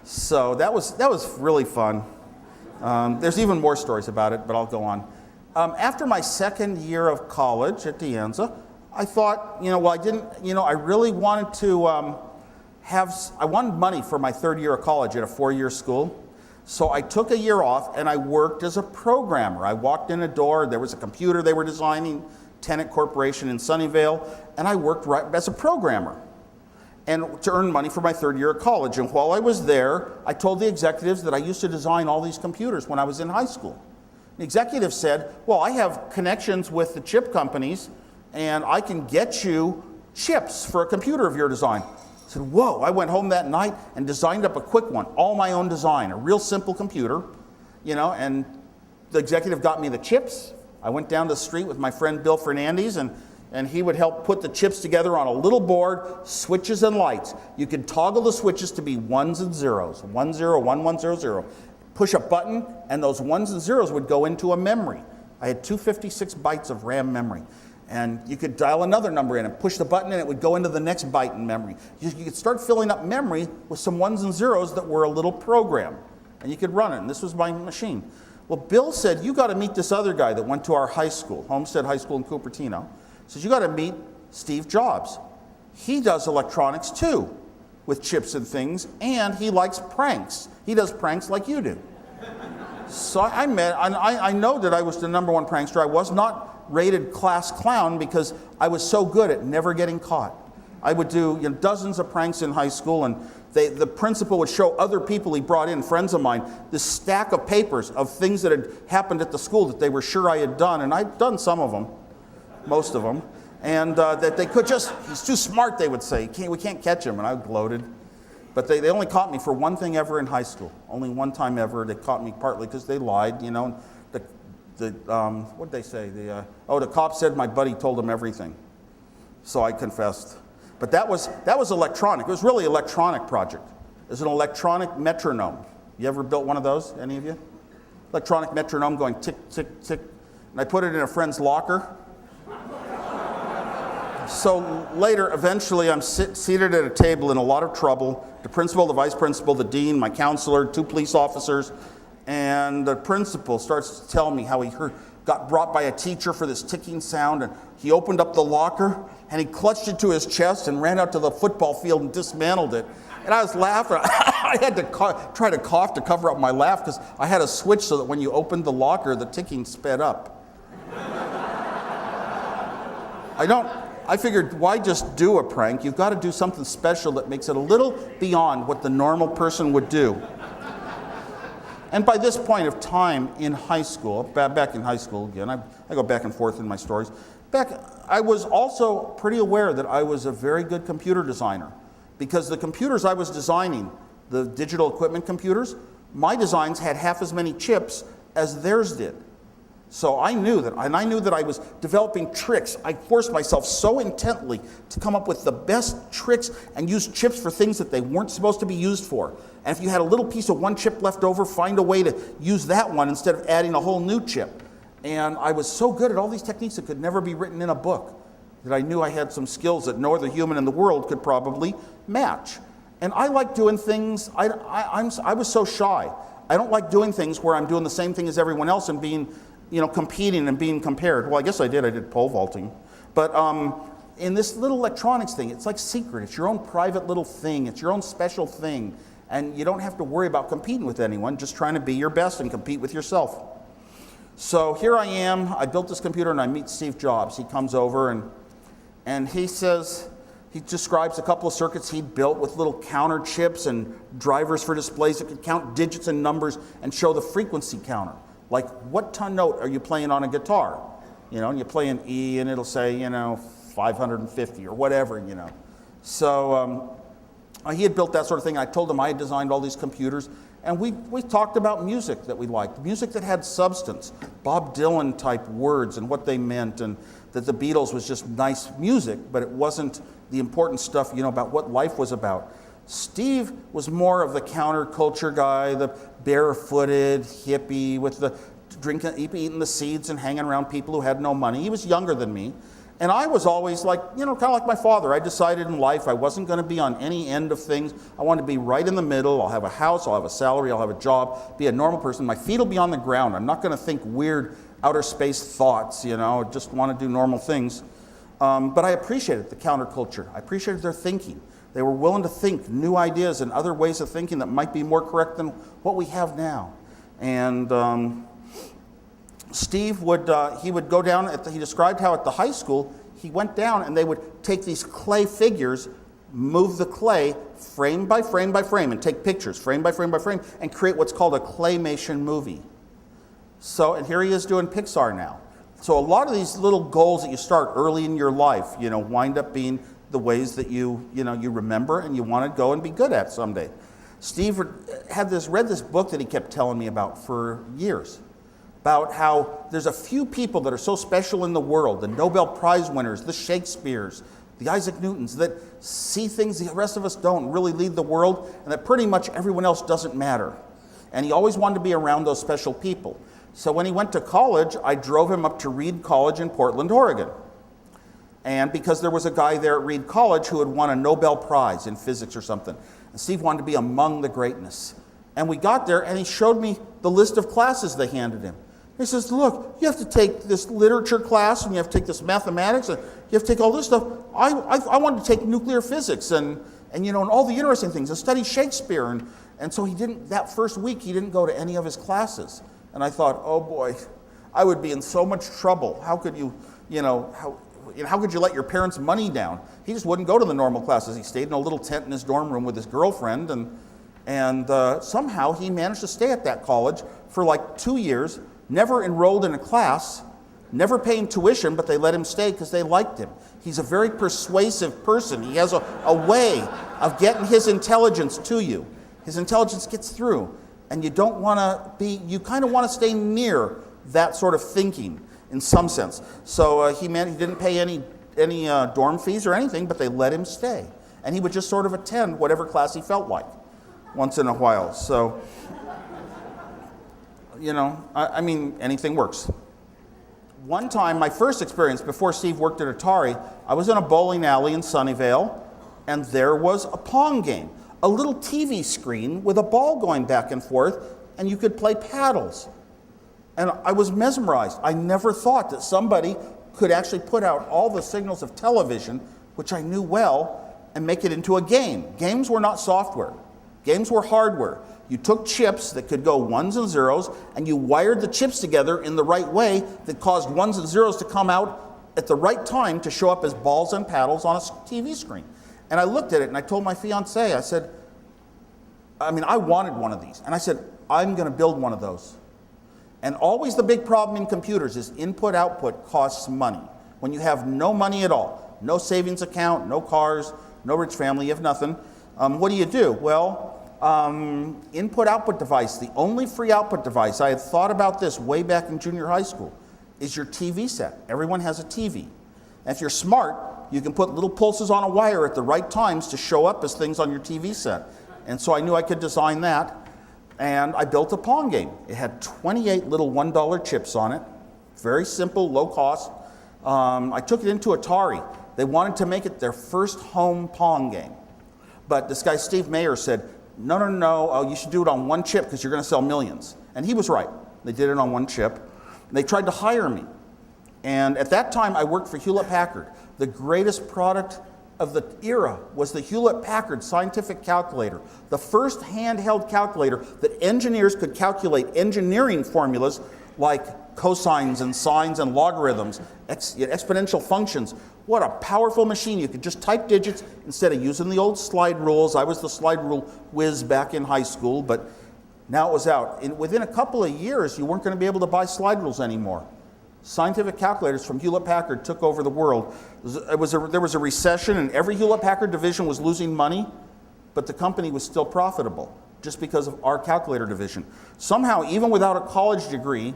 So that was really fun. There's even more stories about it, but I'll go on. After my second year of college at De Anza, I thought, I really wanted to I wanted money for my third year of college at a 4-year school. So I took a year off and I worked as a programmer. I walked in a door, there was a computer they were designing, Tenet Corporation in Sunnyvale, and I worked as a programmer and to earn money for my third year of college. And while I was there, I told the executives that I used to design all these computers when I was in high school. The executive said, well, I have connections with the chip companies, and I can get you chips for a computer of your design. I said, whoa. I went home that night and designed up a quick one, all my own design, a real simple computer, and the executive got me the chips. I went down the street with my friend Bill Fernandez, and he would help put the chips together on a little board, switches and lights. You could toggle the switches to be ones and zeros, 1 0, 1 1 0 0. Push a button, and those ones and zeros would go into a memory. I had 256 bytes of RAM memory. And you could dial another number in and push the button, and it would go into the next byte in memory. You could start filling up memory with some ones and zeros that were a little program. And you could run it, and this was my machine. Well, Bill said, you got to meet this other guy that went to our high school, Homestead High School in Cupertino. He says, you got to meet Steve Jobs. He does electronics too, with chips and things, and he likes pranks. He does pranks like you do. So I know that I was the #1 prankster. I was not rated class clown because I was so good at never getting caught. I would do dozens of pranks in high school, and the principal would show other people he brought in, friends of mine, this stack of papers of things that had happened at the school that they were sure I had done, and I'd done some of them, most of them, and that they could he's too smart, they would say. We can't catch him, and I gloated. But they only caught me for one thing ever in high school. Only one time ever. They caught me partly because they lied, and what did they say? The cop said my buddy told him everything. So I confessed. But that was electronic. It was really an electronic project. It was an electronic metronome. You ever built one of those, any of you? Electronic metronome going tick, tick, tick. And I put it in a friend's locker. So later, eventually, I'm seated at a table in a lot of trouble. The principal, the vice principal, the dean, my counselor, 2 police officers. And the principal starts to tell me how he got brought by a teacher for this ticking sound, and he opened up the locker, and he clutched it to his chest and ran out to the football field and dismantled it. And I was laughing. I had to try to cough to cover up my laugh because I had a switch so that when you opened the locker, the ticking sped up. I figured, why just do a prank? You've got to do something special that makes it a little beyond what the normal person would do. And by this point of time in high school, back in high school again, I go back and forth in my stories. I was also pretty aware that I was a very good computer designer, because the computers I was designing, the digital equipment computers, my designs had half as many chips as theirs did. So I knew that, and I knew that I was developing tricks. I forced myself so intently to come up with the best tricks and use chips for things that they weren't supposed to be used for. And if you had a little piece of one chip left over, find a way to use that one instead of adding a whole new chip. And I was so good at all these techniques that could never be written in a book that I knew I had some skills that no other human in the world could probably match. And I like doing things, I was so shy. I don't like doing things where I'm doing the same thing as everyone else and being, competing and being compared. Well, I guess I did pole vaulting. But in this little electronics thing, it's like secret. It's your own private little thing. It's your own special thing. And you don't have to worry about competing with anyone, just trying to be your best and compete with yourself. So here I am, I built this computer and I meet Steve Jobs. He comes over and he says, he describes a couple of circuits he'd built with little counter chips and drivers for displays that could count digits and numbers and show the frequency counter. Like, what ton note are you playing on a guitar? And you play an E and it'll say, 550 or whatever, So he had built that sort of thing. I told him I had designed all these computers. And we talked about music that we liked, music that had substance, Bob Dylan type words and what they meant, and that the Beatles was just nice music, but it wasn't the important stuff, about what life was about. Steve was more of the counterculture guy, the barefooted hippie with the drinking, eating the seeds and hanging around people who had no money. He was younger than me. And I was always like, kind of like my father. I decided in life I wasn't going to be on any end of things. I wanted to be right in the middle. I'll have a house, I'll have a salary, I'll have a job, be a normal person. My feet will be on the ground. I'm not going to think weird outer space thoughts, just want to do normal things. But I appreciated the counterculture. I appreciated their thinking. They were willing to think new ideas and other ways of thinking that might be more correct than what we have now. And Steve would go down, he described how at the high school, he went down and they would take these clay figures, move the clay frame by frame by frame, and take pictures frame by frame by frame, and create what's called a claymation movie. So, and here he is doing Pixar now. So a lot of these little goals that you start early in your life, wind up being the ways that you remember and you want to go and be good at someday. Steve read this book that he kept telling me about for years, about how there's a few people that are so special in the world, the Nobel Prize winners, the Shakespeares, the Isaac Newtons, that see things the rest of us don't, really lead the world, and that pretty much everyone else doesn't matter. And he always wanted to be around those special people. So when he went to college, I drove him up to Reed College in Portland, Oregon. And because there was a guy there at Reed College who had won a Nobel Prize in physics or something. And Steve wanted to be among the greatness. And we got there and he showed me the list of classes they handed him. He says, look, you have to take this literature class and you have to take this mathematics and you have to take all this stuff. I wanted to take nuclear physics and all the interesting things and study Shakespeare. And so that first week, he didn't go to any of his classes. And I thought, oh boy, I would be in so much trouble. How could how could you let your parents' money down? He just wouldn't go to the normal classes. He stayed in a little tent in his dorm room with his girlfriend, and somehow he managed to stay at that college for like 2 years, never enrolled in a class, never paying tuition, but they let him stay because they liked him. He's a very persuasive person. He has a way of getting his intelligence to you. His intelligence gets through, and you kind of want to stay near that sort of thinking in some sense. So he didn't pay any dorm fees or anything, but they let him stay. And he would just sort of attend whatever class he felt like once in a while. So, anything works. One time, my first experience before Steve worked at Atari, I was in a bowling alley in Sunnyvale, and there was a Pong game. A little TV screen with a ball going back and forth, and you could play paddles. And I was mesmerized. I never thought that somebody could actually put out all the signals of television, which I knew well, and make it into a game. Games were not software. Games were hardware. You took chips that could go ones and zeros, and you wired the chips together in the right way that caused ones and zeros to come out at the right time to show up as balls and paddles on a TV screen. And I looked at it, and I told my fiancée, I said, I wanted one of these. And I said, I'm going to build one of those. And always the big problem in computers is input-output costs money. When you have no money at all, no savings account, no cars, no rich family, you have nothing, what do? Well, input-output device, the only free output device, I had thought about this way back in junior high school, is your TV set. Everyone has a TV. And if you're smart, you can put little pulses on a wire at the right times to show up as things on your TV set. And so I knew I could design that. And I built a Pong game. It had 28 little $1 chips on it. Very simple, low cost. I took it into Atari. They wanted to make it their first home Pong game. But this guy, Steve Mayer, said, no, you should do it on one chip because you're going to sell millions. And he was right. They did it on one chip. They tried to hire me. And at that time, I worked for Hewlett-Packard. The greatest product of the era was the Hewlett-Packard scientific calculator, the first handheld calculator that engineers could calculate engineering formulas like cosines and sines and logarithms, exponential functions. What a powerful machine. You could just type digits instead of using the old slide rules. I was the slide rule whiz back in high school, but now it was out. Within a couple of years, you weren't going to be able to buy slide rules anymore. Scientific calculators from Hewlett-Packard took over the world. There was a recession, and every Hewlett-Packard division was losing money, but the company was still profitable just because of our calculator division. Somehow, even without a college degree,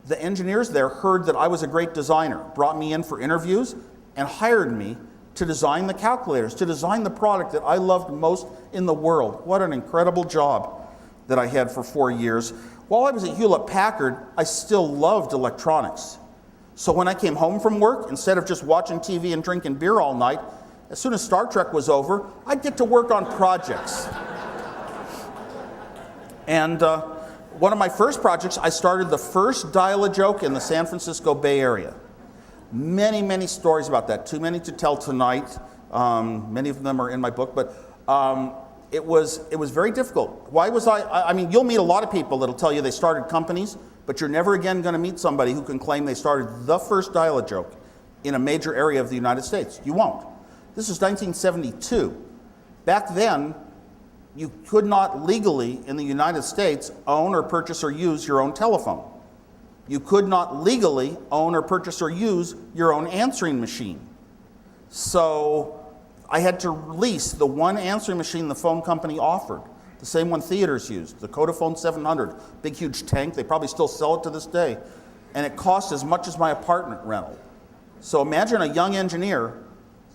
the engineers there heard that I was a great designer, brought me in for interviews, and hired me to design the calculators, to design the product that I loved most in the world. What an incredible job that I had for 4 years. While I was at Hewlett-Packard, I still loved electronics. So when I came home from work, instead of just watching TV and drinking beer all night, as soon as Star Trek was over, I'd get to work on projects. And one of my first projects, I started the first dial-a-joke in the San Francisco Bay Area. Many, many stories about that. Too many to tell tonight. Many of them are in my book, but it was very difficult. Why was I mean, you'll meet a lot of people that'll tell you they started companies, but you're never again going to meet somebody who can claim they started the first dial-a-joke in a major area of the United States. You won't. This is 1972. Back then, you could not legally in the United States own or purchase or use your own telephone. You could not legally own or purchase or use your own answering machine. So I had to lease the one answering machine the phone company offered, the same one theaters used, the Codaphone 700, big huge tank. They probably still sell it to this day. And it cost as much as my apartment rental. So imagine a young engineer,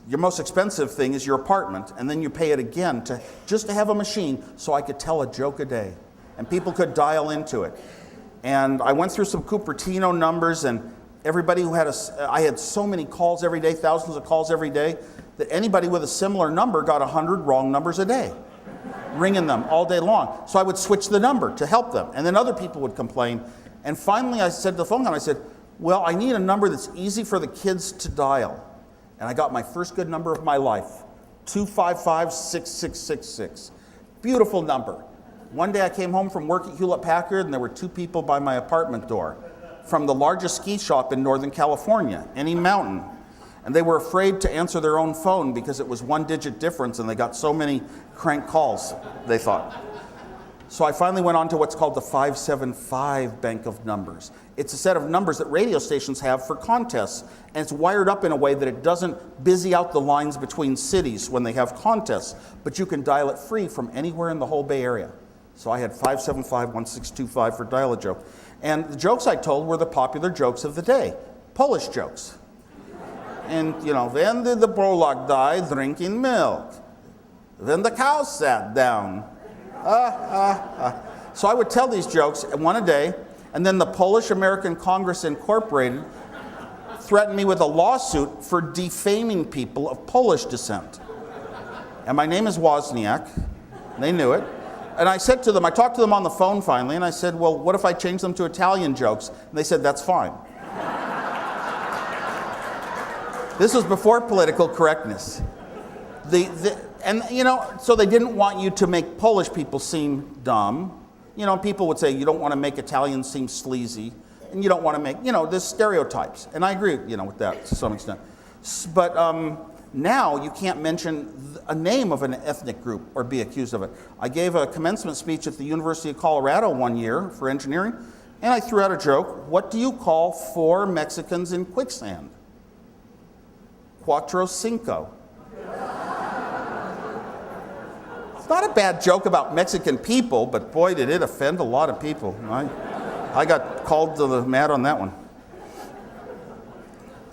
your most expensive thing is your apartment, and then you pay it again just to have a machine so I could tell a joke a day. And people could dial into it. And I went through some Cupertino numbers, and everybody who I had so many calls every day, thousands of calls every day, that anybody with a similar number got 100 wrong numbers a day, ringing them all day long. So I would switch the number to help them, and then other people would complain. And finally I said to the phone company, I said, well, I need a number that's easy for the kids to dial. And I got my first good number of my life, 255-6666. Beautiful number. One day I came home from work at Hewlett-Packard, and there were two people by my apartment door from the largest ski shop in Northern California, any mountain. And they were afraid to answer their own phone because it was one-digit difference, and they got so many crank calls, they thought. So I finally went on to what's called the 575 bank of numbers. It's a set of numbers that radio stations have for contests, and it's wired up in a way that it doesn't busy out the lines between cities when they have contests, but you can dial it free from anywhere in the whole Bay Area. So I had 575-1625 for dial-a-joke. And the jokes I told were the popular jokes of the day, Polish jokes. And, when did the Polak die drinking milk? Then the cow sat down. So I would tell these jokes, one a day, and then the Polish American Congress Incorporated threatened me with a lawsuit for defaming people of Polish descent. And my name is Wozniak. They knew it. And I said to them, I talked to them on the phone finally, and I said, well, what if I change them to Italian jokes? And they said, that's fine. This was before political correctness. So they didn't want you to make Polish people seem dumb. People would say you don't want to make Italians seem sleazy, and you don't want to make, there's stereotypes. And I agree, with that to some extent. But now you can't mention a name of an ethnic group or be accused of it. I gave a commencement speech at the University of Colorado one year for engineering, and I threw out a joke. What do you call 4 Mexicans in quicksand? Cuatro cinco. Not a bad joke about Mexican people, but boy, did it offend a lot of people. I got called to the mat on that one.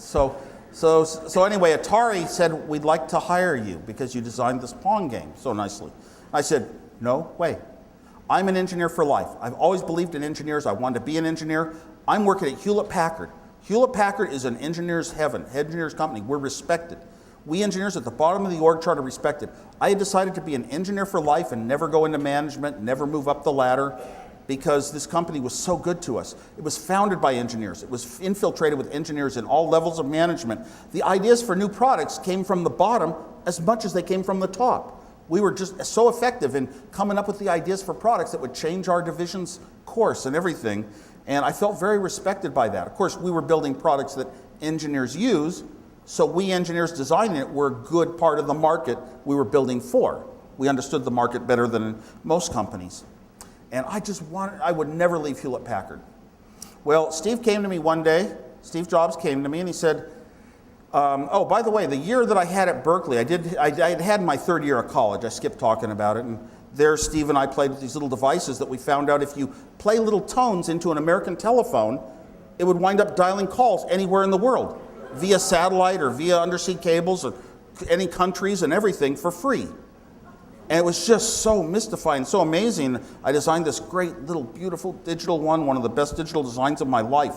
So anyway, Atari said, we'd like to hire you because you designed this Pong game so nicely. I said, no way. I'm an engineer for life. I've always believed in engineers. I wanted to be an engineer. I'm working at Hewlett-Packard. Hewlett-Packard is an engineer's heaven, engineer's company. We're respected. We engineers at the bottom of the org chart are respected. I had decided to be an engineer for life and never go into management, never move up the ladder, because this company was so good to us. It was founded by engineers. It was infiltrated with engineers in all levels of management. The ideas for new products came from the bottom as much as they came from the top. We were just so effective in coming up with the ideas for products that would change our division's course and everything. And I felt very respected by that. Of course, we were building products that engineers use, so we engineers designing it were a good part of the market we were building for. We understood the market better than most companies. And I would never leave Hewlett-Packard. Well, Steve came to me one day, Steve Jobs came to me and he said, oh, by the way, the year that I had at Berkeley, I had my third year of college. I skipped talking about it. And there, Steve and I played with these little devices that we found out if you play little tones into an American telephone, it would wind up dialing calls anywhere in the world, via satellite or via undersea cables or any countries and everything for free. And it was just so mystifying, so amazing. I designed this great little beautiful digital one of the best digital designs of my life.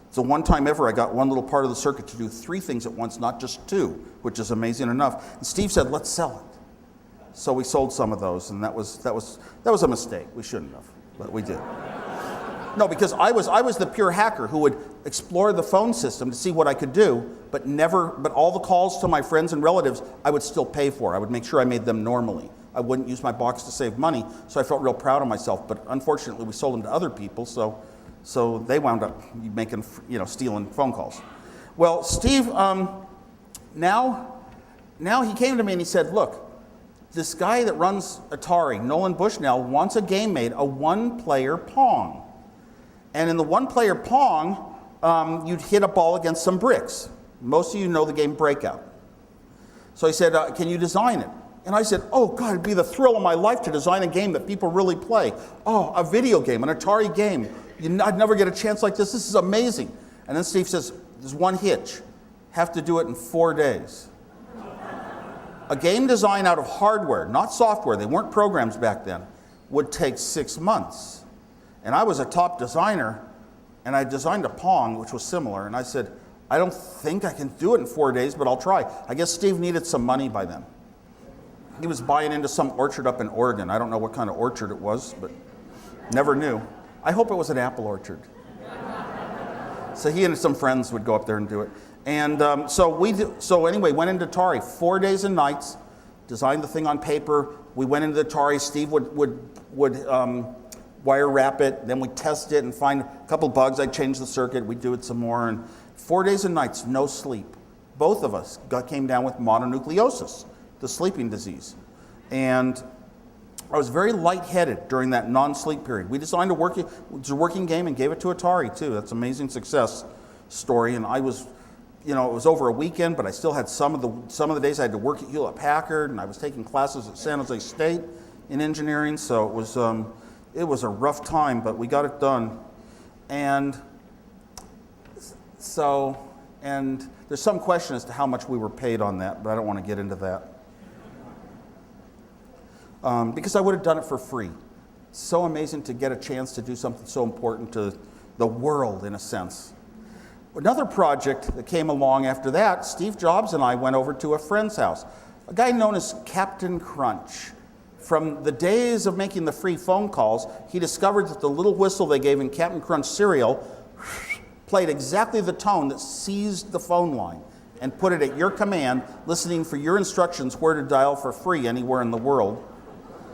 It's the one time ever I got one little part of the circuit to do 3 things at once, not just 2, which is amazing enough. And Steve said, let's sell it. So we sold some of those, and that was a mistake. We shouldn't have, but we did. No, because I was the pure hacker who would explore the phone system to see what I could do, but all the calls to my friends and relatives I would still pay for. I would make sure I made them normally. I wouldn't use my box to save money, so I felt real proud of myself. But unfortunately, we sold them to other people, so they wound up making, stealing phone calls. Well, Steve, now he came to me and he said, look, this guy that runs Atari, Nolan Bushnell, wants a game made, a one-player Pong. And in the one-player Pong, you'd hit a ball against some bricks. Most of you know the game Breakout. So he said, can you design it? And I said, oh God, it'd be the thrill of my life to design a game that people really play. Oh, a video game, an Atari game. I'd never get a chance like this. This is amazing. And then Steve says, there's one hitch. Have to do it in 4 days. A game design out of hardware, not software, they weren't programs back then, would take 6 months. And I was a top designer, and I designed a Pong, which was similar, and I said, I don't think I can do it in 4 days, but I'll try. I guess Steve needed some money by then. He was buying into some orchard up in Oregon. I don't know what kind of orchard it was, but never knew. I hope it was an apple orchard. So he and some friends would go up there and do it. And so anyway, went into Atari, 4 days and nights, designed the thing on paper. We went into Atari. Steve would wire wrap it. Then we'd test it and find a couple bugs. I'd change the circuit. We'd do it some more. And 4 days and nights, no sleep. Both of us came down with mononucleosis, the sleeping disease. And I was very lightheaded during that non-sleep period. We designed a working game and gave it to Atari too. That's an amazing success story. And I was, it was over a weekend, but I still had some of the days I had to work at Hewlett-Packard, and I was taking classes at San Jose State in engineering. So it was a rough time, but we got it done. And there's some question as to how much we were paid on that, but I don't want to get into that. Because I would have done it for free. It's so amazing to get a chance to do something so important to the world, in a sense. Another project that came along after that, Steve Jobs and I went over to a friend's house, a guy known as Captain Crunch. From the days of making the free phone calls, he discovered that the little whistle they gave in Captain Crunch cereal played exactly the tone that seized the phone line and put it at your command, listening for your instructions where to dial for free anywhere in the world.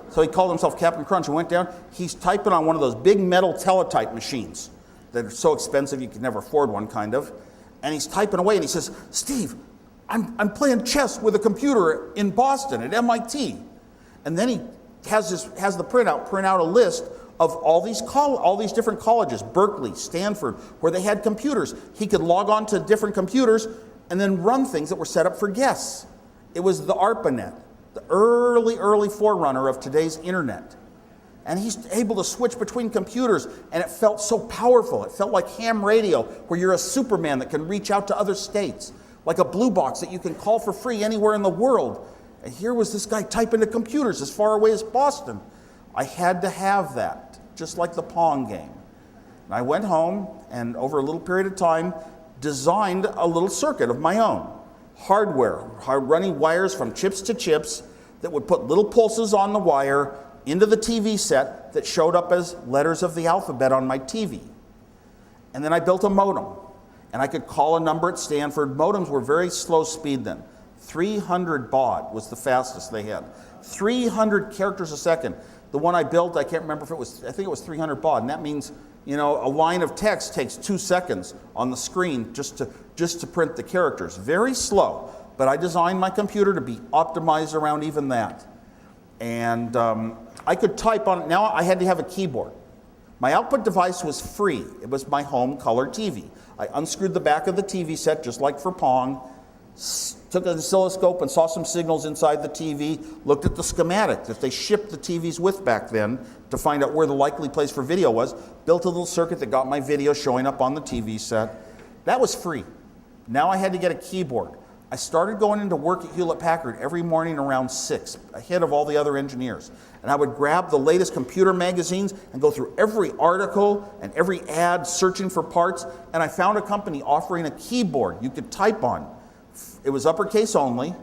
So he called himself Captain Crunch and went down. He's typing on one of those big metal teletype machines that are so expensive you could never afford one, kind of. And he's typing away and he says, Steve, I'm playing chess with a computer in Boston at MIT. And then he has the print out a list of all these different colleges, Berkeley, Stanford, where they had computers. He could log on to different computers and then run things that were set up for guests. It was the ARPANET, the early forerunner of today's internet. And he's able to switch between computers, and it felt so powerful. It felt like ham radio, where you're a Superman that can reach out to other states, like a blue box that you can call for free anywhere in the world. And here was this guy typing to computers as far away as Boston. I had to have that, just like the Pong game. And I went home, and over a little period of time, designed a little circuit of my own. Hardware, running wires from chips to chips that would put little pulses on the wire into the TV set that showed up as letters of the alphabet on my TV. And then I built a modem, and I could call a number at Stanford. Modems were very slow speed then. 300 baud was the fastest they had. 300 characters a second. The one I built, I can't remember if it was, I think it was 300 baud, and that means, you know, a line of text takes 2 seconds on the screen just to print the characters. Very slow, but I designed my computer to be optimized around even that. And I could type on it. Now I had to have a keyboard. My output device was free. It was my home color TV. I unscrewed the back of the TV set, just like for Pong, took an oscilloscope and saw some signals inside the TV, looked at the schematic that they shipped the TVs with back then to find out where the likely place for video was, built a little circuit that got my video showing up on the TV set. That was free. Now I had to get a keyboard. I started going into work at Hewlett-Packard every morning around 6, ahead of all the other engineers. And I would grab the latest computer magazines and go through every article and every ad searching for parts. And I found a company offering a keyboard you could type on. It was uppercase only,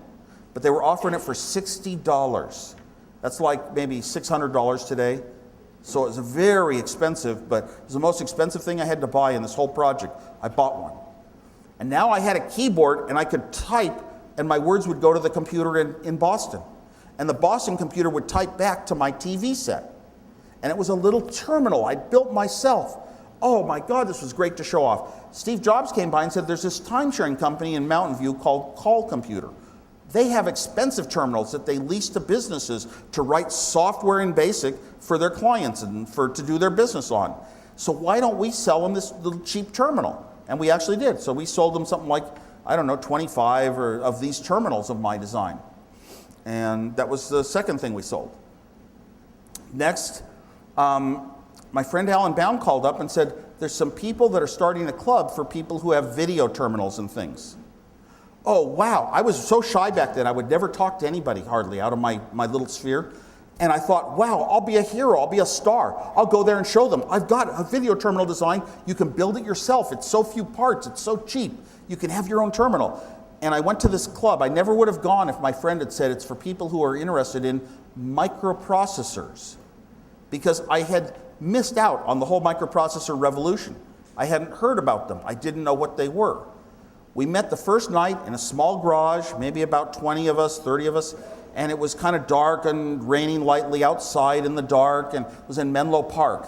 but they were offering it for $60. That's like maybe $600 today. So it was very expensive, but it was the most expensive thing I had to buy in this whole project. I bought one. And now I had a keyboard, and I could type, and my words would go to the computer in Boston. And the Boston computer would type back to my TV set. And it was a little terminal I'd built myself. Oh my God, this was great to show off. Steve Jobs came by and said, there's this time-sharing company in Mountain View called Call Computer. They have expensive terminals that they lease to businesses to write software in BASIC for their clients and to do their business on. So why don't we sell them this little cheap terminal? And we actually did. So we sold them something like, I don't know, 25 of these terminals of my design. And that was the second thing we sold. Next, my friend Alan Baum called up and said, there's some people that are starting a club for people who have video terminals and things. Oh, wow. I was so shy back then. I would never talk to anybody hardly out of my little sphere. And I thought, wow, I'll be a hero. I'll be a star. I'll go there and show them. I've got a video terminal design. You can build it yourself. It's so few parts. It's so cheap. You can have your own terminal. And I went to this club. I never would have gone if my friend had said it's for people who are interested in microprocessors, because I had missed out on the whole microprocessor revolution. I hadn't heard about them. I didn't know what they were. We met the first night in a small garage, maybe about 20 of us, 30 of us, and it was kind of dark and raining lightly outside in the dark, and it was in Menlo Park,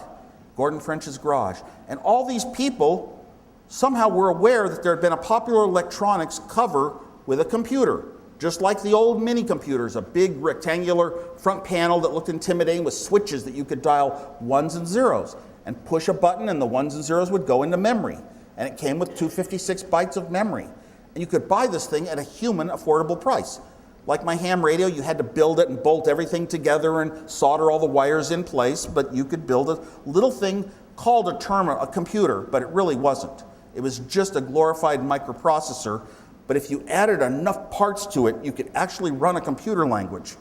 Gordon French's garage. And all these people somehow were aware that there had been a Popular Electronics cover with a computer, just like the old mini computers, a big rectangular front panel that looked intimidating with switches that you could dial ones and zeros and push a button and the ones and zeros would go into memory. And it came with 256 bytes of memory. And you could buy this thing at a human affordable price. Like my ham radio, you had to build it and bolt everything together and solder all the wires in place, but you could build a little thing called a terminal, a computer, but it really wasn't. It was just a glorified microprocessor, but if you added enough parts to it, you could actually run a computer language.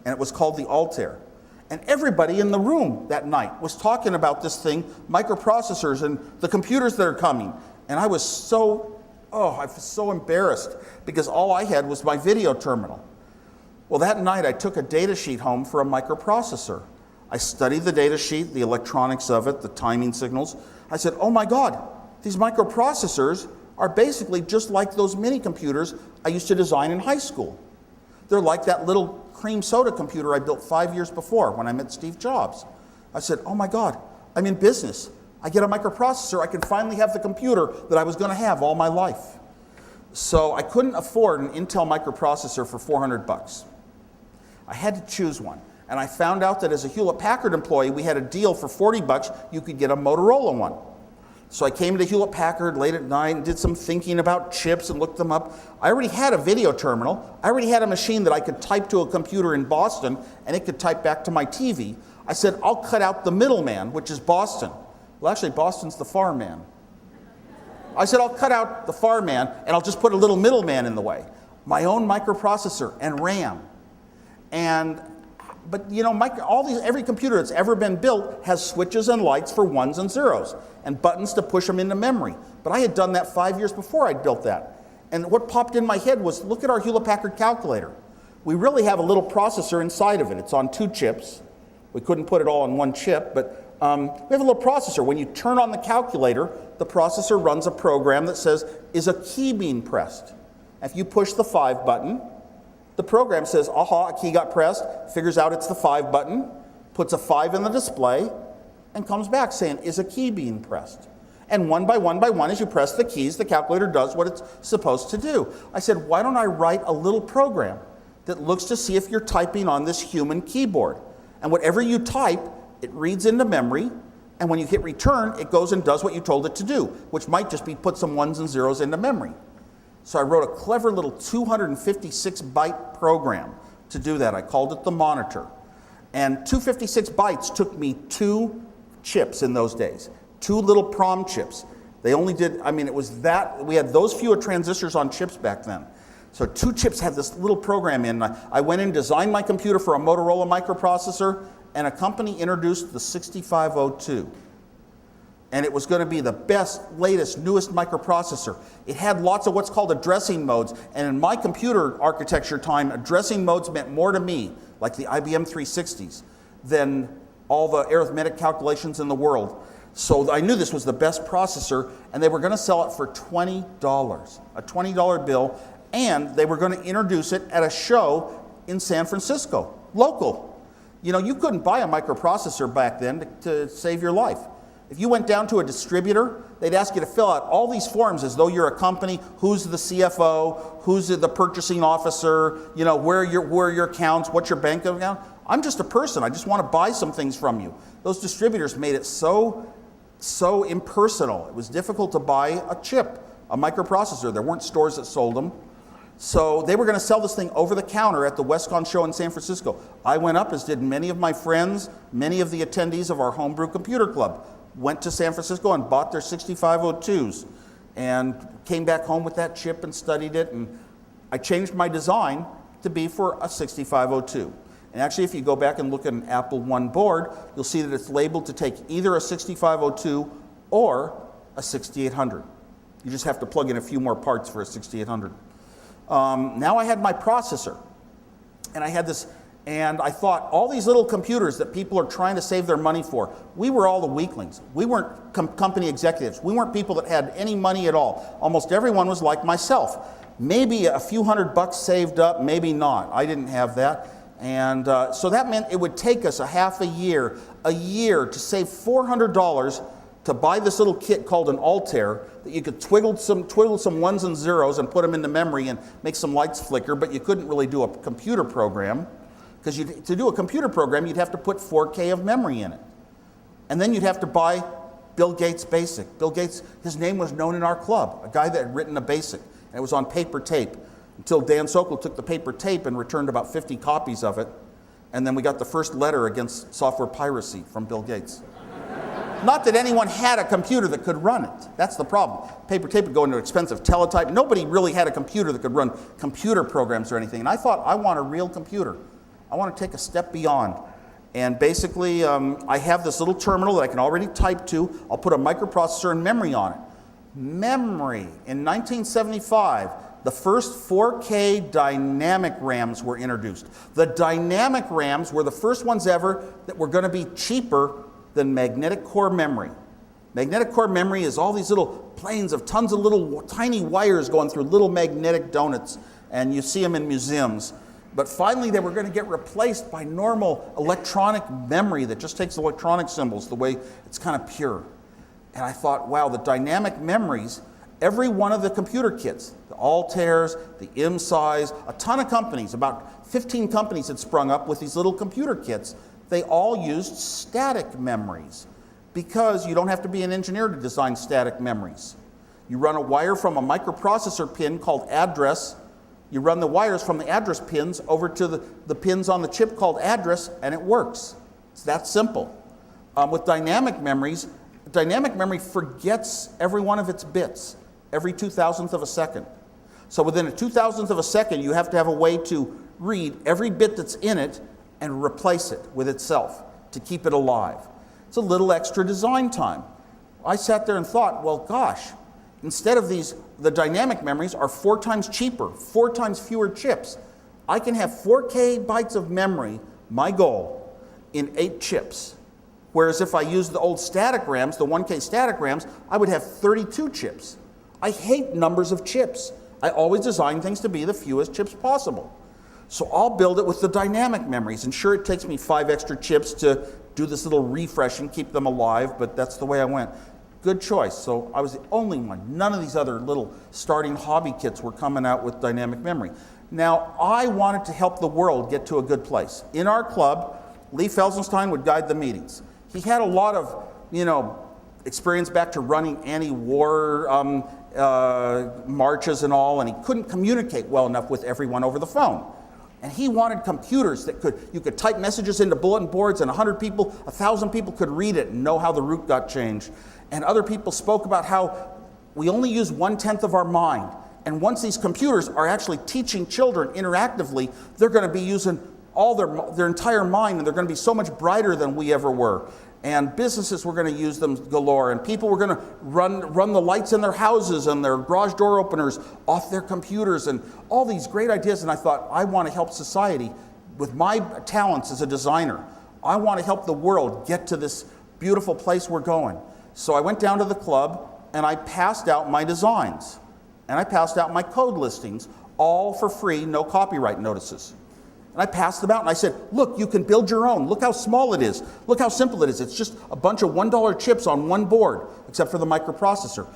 And it was called the Altair. And everybody in the room that night was talking about this thing, microprocessors and the computers that are coming. And I was so embarrassed because all I had was my video terminal. Well, that night I took a data sheet home for a microprocessor. I studied the data sheet, the electronics of it, the timing signals. I said, oh my God, these microprocessors are basically just like those mini computers I used to design in high school. They're like that little cream soda computer I built 5 years before when I met Steve Jobs. I said, oh my God, I'm in business. I get a microprocessor, I can finally have the computer that I was going to have all my life. So I couldn't afford an Intel microprocessor for $400. I had to choose one. And I found out that as a Hewlett-Packard employee, we had a deal for $40, you could get a Motorola one. So I came to Hewlett-Packard late at night and did some thinking about chips and looked them up. I already had a video terminal. I already had a machine that I could type to a computer in Boston and it could type back to my TV. I said, I'll cut out the middleman, which is Boston. Well, actually, Boston's the far man. I said, I'll cut out the far man, and I'll just put a little middleman in the way. My own microprocessor and RAM. But you know, every computer that's ever been built has switches and lights for ones and zeros, and buttons to push them into memory. But I had done that 5 years before I'd built that. And what popped in my head was, look at our Hewlett-Packard calculator. We really have a little processor inside of it. It's on 2 chips. We couldn't put it all on 1 chip, but we have a little processor. When you turn on the calculator, the processor runs a program that says, is a key being pressed? If you push the 5 button, the program says, aha, a key got pressed, figures out it's the 5 button, puts a 5 in the display, and comes back saying, is a key being pressed? And one by one, as you press the keys, the calculator does what it's supposed to do. I said, why don't I write a little program that looks to see if you're typing on this human keyboard? And whatever you type, it reads into memory, and when you hit return, it goes and does what you told it to do, which might just be put some ones and zeros into memory. So I wrote a clever little 256-byte program to do that. I called it the monitor. And 256 bytes took me 2 chips in those days, 2 little PROM chips. They only did, it was that, we had those few transistors on chips back then. So 2 chips had this little program in. I went in, designed my computer for a Motorola microprocessor, and a company introduced the 6502. And it was going to be the best, latest, newest microprocessor. It had lots of what's called addressing modes. And in my computer architecture time, addressing modes meant more to me, like the IBM 360s, than all the arithmetic calculations in the world. So I knew this was the best processor, and they were going to sell it for $20, a $20 bill, and they were going to introduce it at a show in San Francisco, local. You know, you couldn't buy a microprocessor back then to save your life. If you went down to a distributor, they'd ask you to fill out all these forms as though you're a company. Who's the CFO? Who's the purchasing officer? You know, where are your accounts? What's your bank account? I'm just a person. I just want to buy some things from you. Those distributors made it so impersonal. It was difficult to buy a chip, a microprocessor. There weren't stores that sold them. So they were going to sell this thing over the counter at the WestCon show in San Francisco. I went up, as did many of my friends, many of the attendees of our homebrew computer club. Went to San Francisco and bought their 6502s and came back home with that chip and studied it. And I changed my design to be for a 6502. And actually, if you go back and look at an Apple I board, you'll see that it's labeled to take either a 6502 or a 6800. You just have to plug in a few more parts for a 6800. Now I had my processor, and I had this. And I thought, all these little computers that people are trying to save their money for, we were all the weaklings. We weren't company executives. We weren't people that had any money at all. Almost everyone was like myself. Maybe a few $100 saved up, maybe not. I didn't have that. And so that meant it would take us a year to save $400 to buy this little kit called an Altair that you could twiddle some ones and zeros and put them into memory and make some lights flicker, but you couldn't really do a computer program. Because to do a computer program, you'd have to put 4K of memory in it. And then you'd have to buy Bill Gates Basic. Bill Gates, his name was known in our club, a guy that had written a Basic. And it was on paper tape, until Dan Sokol took the paper tape and returned about 50 copies of it. And then we got the first letter against software piracy from Bill Gates. Not that anyone had a computer that could run it. That's the problem. Paper tape would go into expensive teletype. Nobody really had a computer that could run computer programs or anything. And I thought, I want a real computer. I want to take a step beyond. And basically, I have this little terminal that I can already type to. I'll put a microprocessor and memory on it. Memory. In 1975, the first 4K dynamic RAMs were introduced. The dynamic RAMs were the first ones ever that were going to be cheaper than magnetic core memory. Magnetic core memory is all these little planes of tons of little tiny wires going through little magnetic donuts, and you see them in museums. But finally, they were going to get replaced by normal electronic memory that just takes electronic symbols the way it's kind of pure. And I thought, wow, the dynamic memories, every one of the computer kits, the Altairs, the M-Size, a ton of companies, about 15 companies had sprung up with these little computer kits. They all used static memories because you don't have to be an engineer to design static memories. You run a wire from a microprocessor pin called address. You run the wires from the address pins over to the pins on the chip called address, and it works. It's that simple. With dynamic memories, dynamic memory forgets every one of its bits every 2,000th of a second. So within a 2,000th of a second, you have to have a way to read every bit that's in it and replace it with itself to keep it alive. It's a little extra design time. I sat there and thought, well, gosh, instead of these, the dynamic memories are 4 times cheaper, 4 times fewer chips. I can have 4K bytes of memory, my goal, in 8 chips. Whereas if I used the old static RAMs, the 1K static RAMs, I would have 32 chips. I hate numbers of chips. I always design things to be the fewest chips possible. So I'll build it with the dynamic memories. And sure, it takes me 5 extra chips to do this little refresh and keep them alive, but that's the way I went. Good choice. So I was the only one. None of these other little starting hobby kits were coming out with dynamic memory. Now, I wanted to help the world get to a good place. In our club, Lee Felsenstein would guide the meetings. He had a lot of, experience back to running anti-war marches and all, and he couldn't communicate well enough with everyone over the phone. And he wanted computers that you could type messages into bulletin boards and 100 people, 1,000 people could read it and know how the route got changed. And other people spoke about how we only use 1/10 of our mind. And once these computers are actually teaching children interactively, they're going to be using all their entire mind, and they're going to be so much brighter than we ever were. And businesses were going to use them galore, and people were going to run the lights in their houses and their garage door openers off their computers, and all these great ideas. And I thought, I want to help society with my talents as a designer. I want to help the world get to this beautiful place we're going. So I went down to the club and I passed out my designs, and I passed out my code listings, all for free, no copyright notices. And I passed them out and I said, look, you can build your own. Look how small it is. Look how simple it is. It's just a bunch of $1 chips on one board, except for the microprocessor.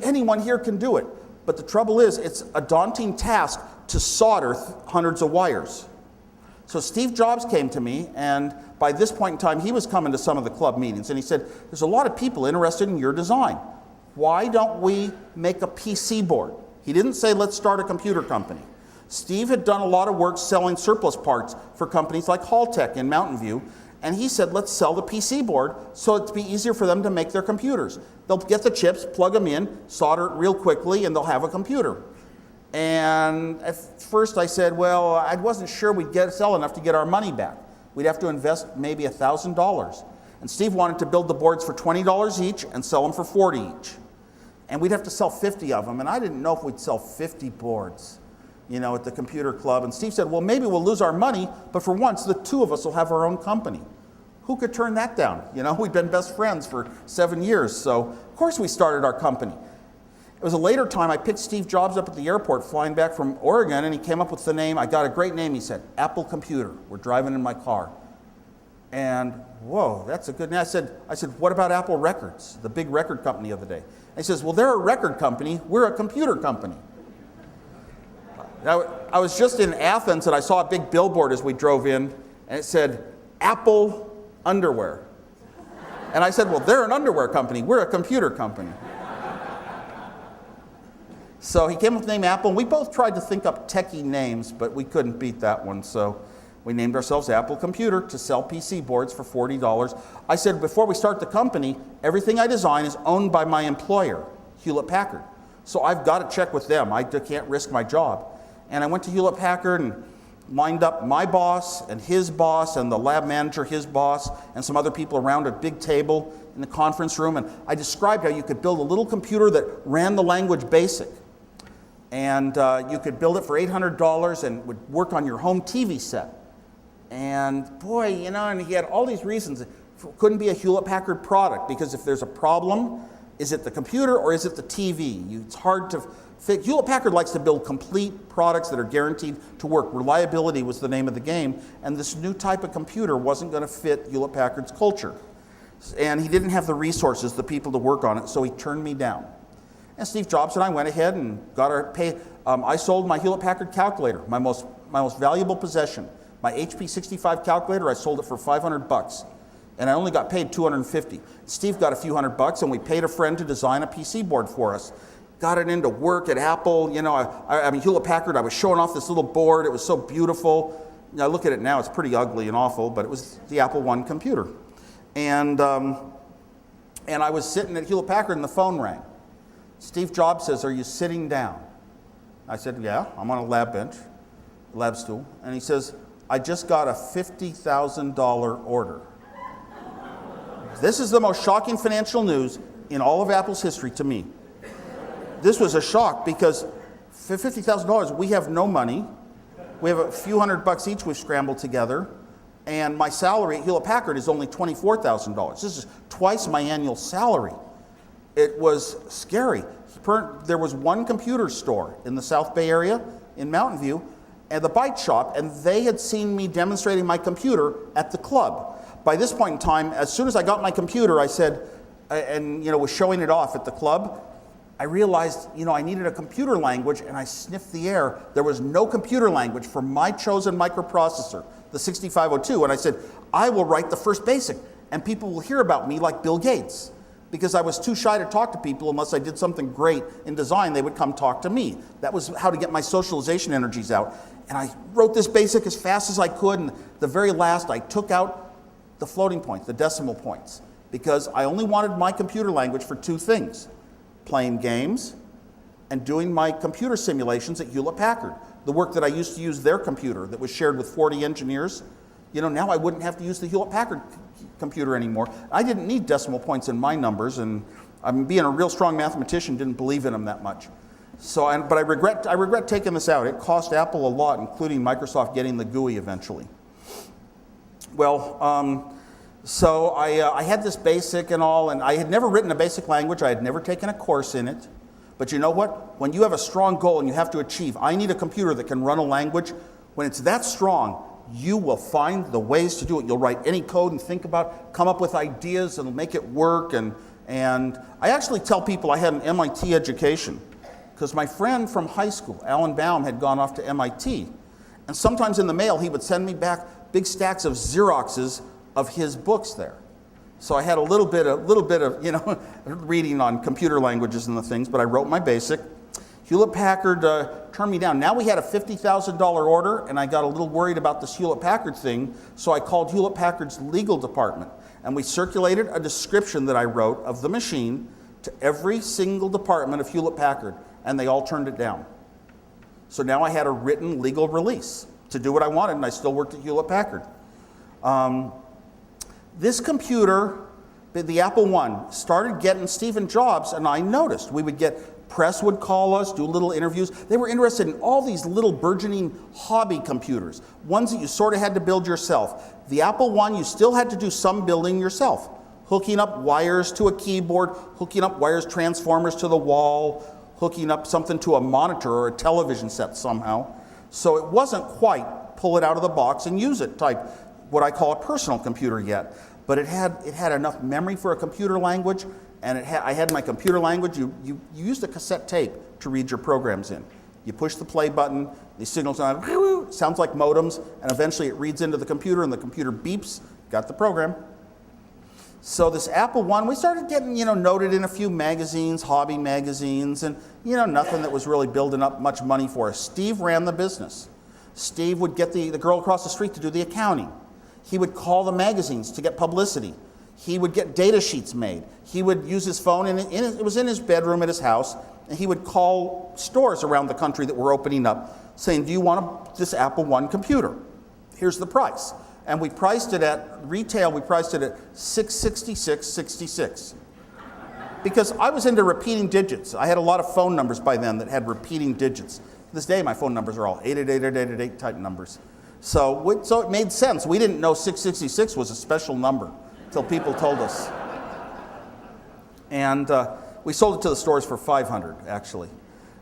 Anyone here can do it. But the trouble is, it's a daunting task to solder hundreds of wires. So Steve Jobs came to me, and by this point in time, he was coming to some of the club meetings, and he said, there's a lot of people interested in your design. Why don't we make a PC board? He didn't say, let's start a computer company. Steve had done a lot of work selling surplus parts for companies like Haltech in Mountain View, and he said, let's sell the PC board so it'd be easier for them to make their computers. They'll get the chips, plug them in, solder it real quickly, and they'll have a computer. And at first I said, well, I wasn't sure we'd sell enough to get our money back. We'd have to invest maybe $1,000. And Steve wanted to build the boards for $20 each and sell them for $40 each. And we'd have to sell 50 of them, and I didn't know if we'd sell 50 boards, at the computer club. And Steve said, well, maybe we'll lose our money, but for once, the two of us will have our own company. Who could turn that down? We've been best friends for 7 years, so of course we started our company. It was a later time, I picked Steve Jobs up at the airport flying back from Oregon, and he came up with the name, I got a great name, he said, Apple Computer. We're driving in my car. And, whoa, that's a good name. I said, what about Apple Records, the big record company of the day? And he says, well, they're a record company, we're a computer company. I was just in Athens and I saw a big billboard as we drove in, and it said, Apple Underwear. And I said, well, they're an underwear company, we're a computer company. So he came up with the name Apple, and we both tried to think up techie names, but we couldn't beat that one, so we named ourselves Apple Computer to sell PC boards for $40. I said, before we start the company, everything I design is owned by my employer, Hewlett-Packard. So I've got to check with them. I can't risk my job. And I went to Hewlett-Packard and lined up my boss and his boss and the lab manager, his boss, and some other people around a big table in the conference room. And I described how you could build a little computer that ran the language BASIC. And you could build it for $800 and would work on your home TV set. And boy, and he had all these reasons. It couldn't be a Hewlett-Packard product, because if there's a problem, is it the computer or is it the TV? It's hard to fix. Hewlett-Packard likes to build complete products that are guaranteed to work. Reliability was the name of the game, and this new type of computer wasn't going to fit Hewlett-Packard's culture. And he didn't have the resources, the people to work on it, so he turned me down. And Steve Jobs and I went ahead and got our pay. I sold my Hewlett-Packard calculator, my most valuable possession. My HP 65 calculator, I sold it for $500. And I only got paid $250. Steve got a few $100, and we paid a friend to design a PC board for us. Got it into work at Apple. Hewlett-Packard, I was showing off this little board. It was so beautiful. I look at it now, it's pretty ugly and awful, but it was the Apple I computer. And I was sitting at Hewlett-Packard and the phone rang. Steve Jobs says, "Are you sitting down?" I said, "Yeah, I'm on a lab stool." And he says, "I just got a $50,000 order." This is the most shocking financial news in all of Apple's history to me. This was a shock because for $50,000, we have no money. We have a few $100 each we've scrambled together. And my salary at Hewlett-Packard is only $24,000. This is twice my annual salary. It was scary. There was one computer store in the South Bay area in Mountain View, and the Byte Shop, and they had seen me demonstrating my computer at the club. By this point in time, as soon as I got my computer, I said, and was showing it off at the club, I realized, I needed a computer language, and I sniffed the air. There was no computer language for my chosen microprocessor, the 6502, and I said, I will write the first BASIC, and people will hear about me like Bill Gates. Because I was too shy to talk to people unless I did something great in design, they would come talk to me. That was how to get my socialization energies out. And I wrote this BASIC as fast as I could, and the very last I took out the floating points, the decimal points, because I only wanted my computer language for two things: playing games and doing my computer simulations at Hewlett-Packard, the work that I used to use their computer that was shared with 40 engineers. Now I wouldn't have to use the Hewlett-Packard computer anymore. I didn't need decimal points in my numbers, and being a real strong mathematician, didn't believe in them that much. But I regret taking this out. It cost Apple a lot, including Microsoft getting the GUI eventually. Well, so I had this BASIC and all, and I had never written a BASIC language. I had never taken a course in it. But you know what? When you have a strong goal and you have to achieve, I need a computer that can run a language. When it's that strong, you will find the ways to do it. You'll write any code and come up with ideas and make it work. And I actually tell people I had an MIT education because my friend from high school, Alan Baum, had gone off to MIT. And sometimes in the mail, he would send me back big stacks of Xeroxes of his books there. So I had a little bit of reading on computer languages and the things, but I wrote my BASIC. Hewlett-Packard turned me down. Now we had a $50,000 order, and I got a little worried about this Hewlett-Packard thing, so I called Hewlett-Packard's legal department, and we circulated a description that I wrote of the machine to every single department of Hewlett-Packard, and they all turned it down. So now I had a written legal release to do what I wanted, and I still worked at Hewlett-Packard. This computer, the Apple I, started getting Stephen Jobs, and I noticed press would call us, do little interviews. They were interested in all these little burgeoning hobby computers, ones that you sort of had to build yourself. The Apple I, you still had to do some building yourself, hooking up wires to a keyboard, hooking up wires, transformers to the wall, hooking up something to a monitor or a television set somehow. So it wasn't quite pull it out of the box and use it type, what I call a personal computer yet. But it had enough memory for a computer language, and I had my computer language. You used a cassette tape to read your programs in. You push the play button, the signals on, sounds like modems, and eventually it reads into the computer, and the computer beeps, got the program. So this Apple I, we started getting, noted in a few magazines, hobby magazines, and, nothing that was really building up much money for us. Steve ran the business. Steve would get the girl across the street to do the accounting. He would call the magazines to get publicity. He would get data sheets made. He would use his phone, and it was in his bedroom at his house, and he would call stores around the country that were opening up, saying, do you want this Apple I computer? Here's the price. And we priced it at retail, $666.66. Because I was into repeating digits. I had a lot of phone numbers by then that had repeating digits. To this day, my phone numbers are all 888 type numbers. So it made sense. We didn't know 666 was a special number until people told us. And we sold it to the stores for $500, actually.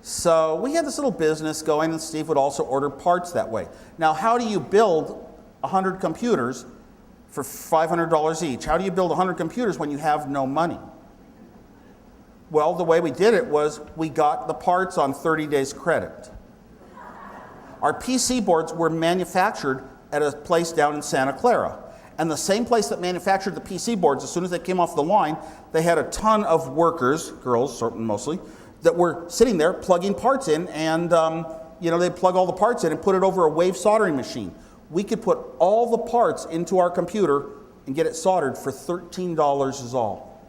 So we had this little business going, and Steve would also order parts that way. Now, how do you build 100 computers for $500 each? How do you build 100 computers when you have no money? Well, the way we did it was we got the parts on 30 days credit. Our PC boards were manufactured at a place down in Santa Clara. And the same place that manufactured the PC boards, as soon as they came off the line, they had a ton of workers, girls mostly, that were sitting there plugging parts in, and they'd plug all the parts in and put it over a wave soldering machine. we could put all the parts into our computer and get it soldered for $13 is all.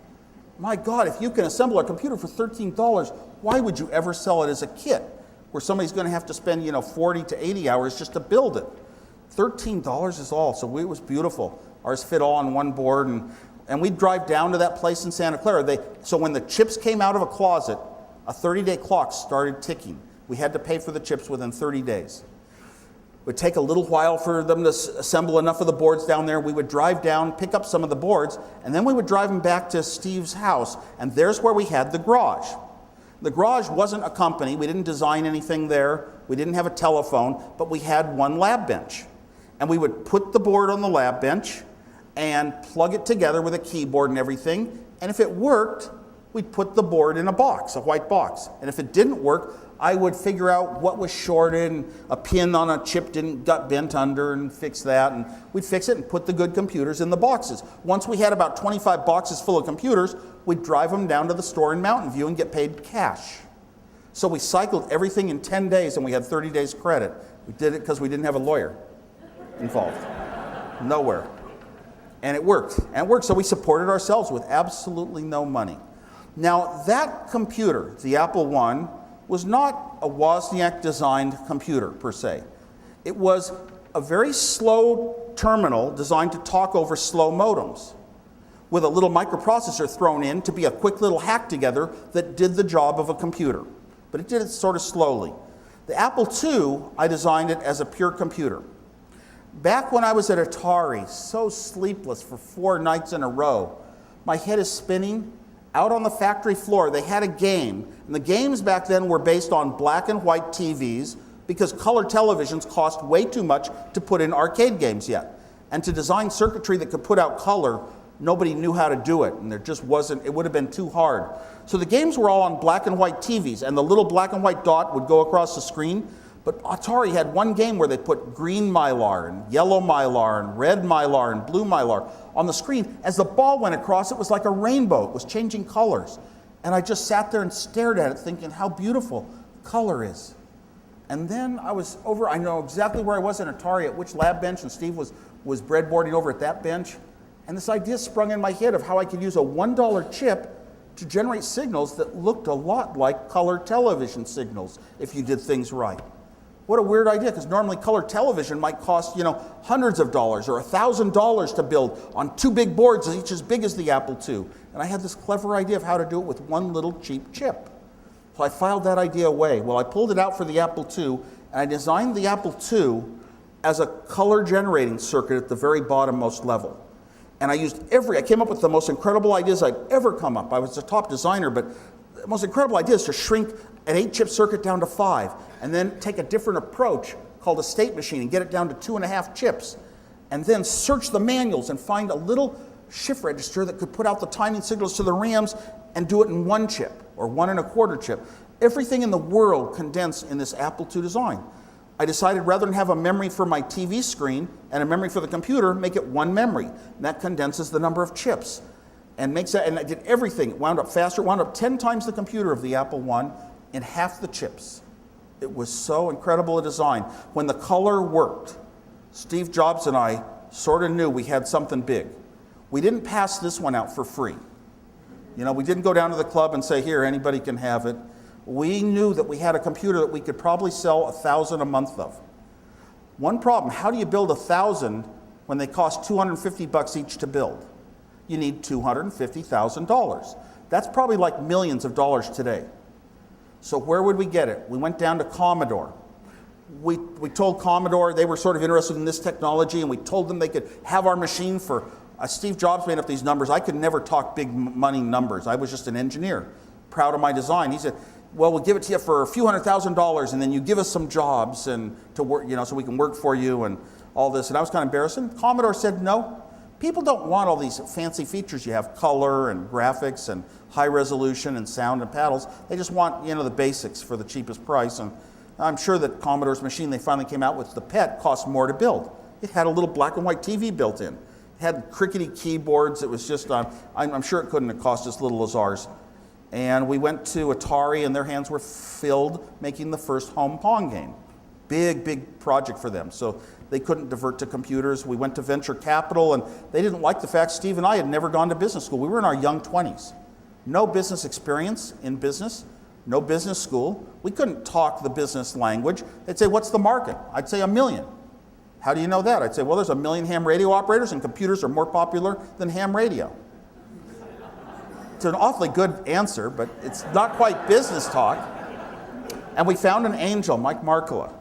My God, if you can assemble a computer for $13, why would you ever sell it as a kit where somebody's going to have to spend, 40 to 80 hours just to build it? $13 is all, so it was beautiful. Ours fit all on one board, and we'd drive down to that place in Santa Clara. So when the chips came out of a closet, a 30-day clock started ticking. We had to pay for the chips within 30 days. It would take a little while for them to assemble enough of the boards down there. We would drive down, pick up some of the boards, and then we would drive them back to Steve's house, and there's where we had the garage. The garage wasn't a company. We didn't design anything there. We didn't have a telephone, but we had one lab bench. And we would put the board on the lab bench and plug it together with a keyboard and everything, and if it worked, we'd put the board in a box, a white box. And if it didn't work, I would figure out what was shorted, and a pin on a chip got bent under, and fix that, and we'd fix it and put the good computers in the boxes. Once we had about 25 boxes full of computers, we'd drive them down to the store in Mountain View and get paid cash. So we cycled everything in 10 days, and we had 30 days credit. We did it because we didn't have a lawyer involved. Nowhere. And it worked. And it worked, so we supported ourselves with absolutely no money. Now, that computer, the Apple I, was not a Wozniak-designed computer, per se. It was a very slow terminal designed to talk over slow modems, with a little microprocessor thrown in to be a quick little hack together that did the job of a computer. But it did it sort of slowly. The Apple II, I designed it as a pure computer. Back when I was at Atari, so sleepless for 4 nights in a row, my head is spinning. Out on the factory floor, they had a game, and the games back then were based on black and white TVs because color televisions cost way too much to put in arcade games yet. And to design circuitry that could put out color, nobody knew how to do it, and there just wasn't, it would have been too hard. So the games were all on black and white TVs, and the little black and white dot would go across the screen. But Atari had one game where they put green Mylar and yellow Mylar and red Mylar and blue Mylar on the screen. As the ball went across, it was like a rainbow. It was changing colors. And I just sat there and stared at it thinking how beautiful color is. And then I know exactly where I was in Atari, at which lab bench, and Steve was breadboarding over at that bench. And this idea sprung in my head of how I could use a $1 chip to generate signals that looked a lot like color television signals if you did things right. What a weird idea, because normally color television might cost, hundreds of dollars or $1,000 to build on 2 big boards, each as big as the Apple II. And I had this clever idea of how to do it with one little cheap chip. So I filed that idea away. Well, I pulled it out for the Apple II, and I designed the Apple II as a color generating circuit at the very bottommost level. And I came up with the most incredible ideas I'd ever come up. I was a top designer, but the most incredible idea is to shrink an 8-chip circuit down to 5, and then take a different approach called a state machine and get it down to 2.5 chips, and then search the manuals and find a little shift register that could put out the timing signals to the RAMs and do it in 1 chip or 1.25 chip. Everything in the world condensed in this Apple II design. I decided rather than have a memory for my TV screen and a memory for the computer, make it 1 memory. And that condenses the number of chips. And I did everything. It wound up faster. It wound up 10 times the computer of the Apple I in half the chips. It was so incredible a design. When the color worked, Steve Jobs and I sort of knew we had something big. We didn't pass this one out for free. We didn't go down to the club and say, here, anybody can have it. We knew that we had a computer that we could probably sell 1,000 a month of. One problem, how do you build 1,000 when they cost $250 each to build? You need $250,000. That's probably like millions of dollars today. So where would we get it? We went down to Commodore. We told Commodore, they were sort of interested in this technology, and we told them they could have our machine for, Steve Jobs made up these numbers. I could never talk big money numbers. I was just an engineer, proud of my design. He said, well, we'll give it to you for a few $100,000, and then you give us some jobs and to work, so we can work for you and all this. And I was kind of embarrassed. And Commodore said, no, people don't want all these fancy features. You have color and graphics and high resolution and sound and paddles. They just want, the basics for the cheapest price. And I'm sure that Commodore's machine they finally came out with, the PET, cost more to build. It had a little black and white TV built in. It had crickety keyboards. It was just, I'm sure it couldn't have cost as little as ours. And we went to Atari, and their hands were filled making the first home Pong game. Big, big project for them. So they couldn't divert to computers. We went to venture capital, and they didn't like the fact Steve and I had never gone to business school. We were in our young 20s. No business experience in business, no business school. We couldn't talk the business language. They'd say, what's the market? I'd say 1 million. How do you know that? I'd say, well, there's 1 million ham radio operators, and computers are more popular than ham radio. It's an awfully good answer, but it's not quite business talk. And we found an angel, Mike Markkula.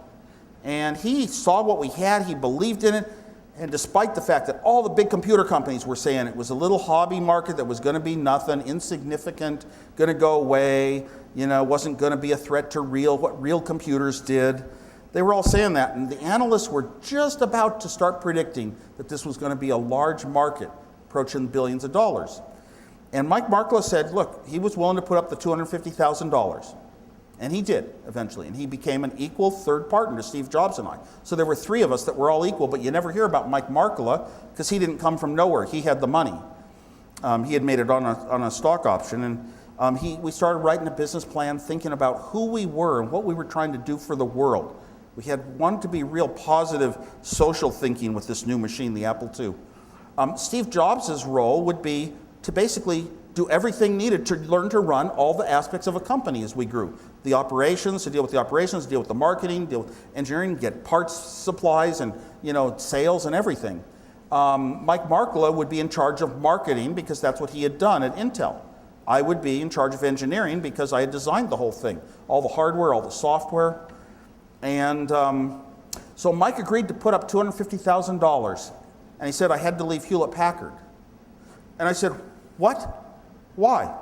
And he saw what we had, he believed in it, and despite the fact that all the big computer companies were saying it was a little hobby market that was going to be nothing, insignificant, going to go away, wasn't going to be a threat to what real computers did. They were all saying that, and the analysts were just about to start predicting that this was going to be a large market, approaching billions of dollars. And Mike Markkula said, look, he was willing to put up the $250,000. And he did, eventually. And he became an equal third partner to Steve Jobs and I. So there were 3 of us that were all equal, but you never hear about Mike Markkula because he didn't come from nowhere. He had the money. He had made it on a stock option. And we started writing a business plan, thinking about who we were and what we were trying to do for the world. We had wanted to be real positive social thinking with this new machine, the Apple II. Steve Jobs' role would be to basically do everything needed to learn to run all the aspects of a company as we grew. The operations, to deal with the operations, deal with the marketing, deal with engineering, get parts supplies and sales and everything. Mike Markkula would be in charge of marketing because that's what he had done at Intel. I would be in charge of engineering because I had designed the whole thing, all the hardware, all the software. And so Mike agreed to put up $250,000. And he said I had to leave Hewlett-Packard. And I said, what? Why?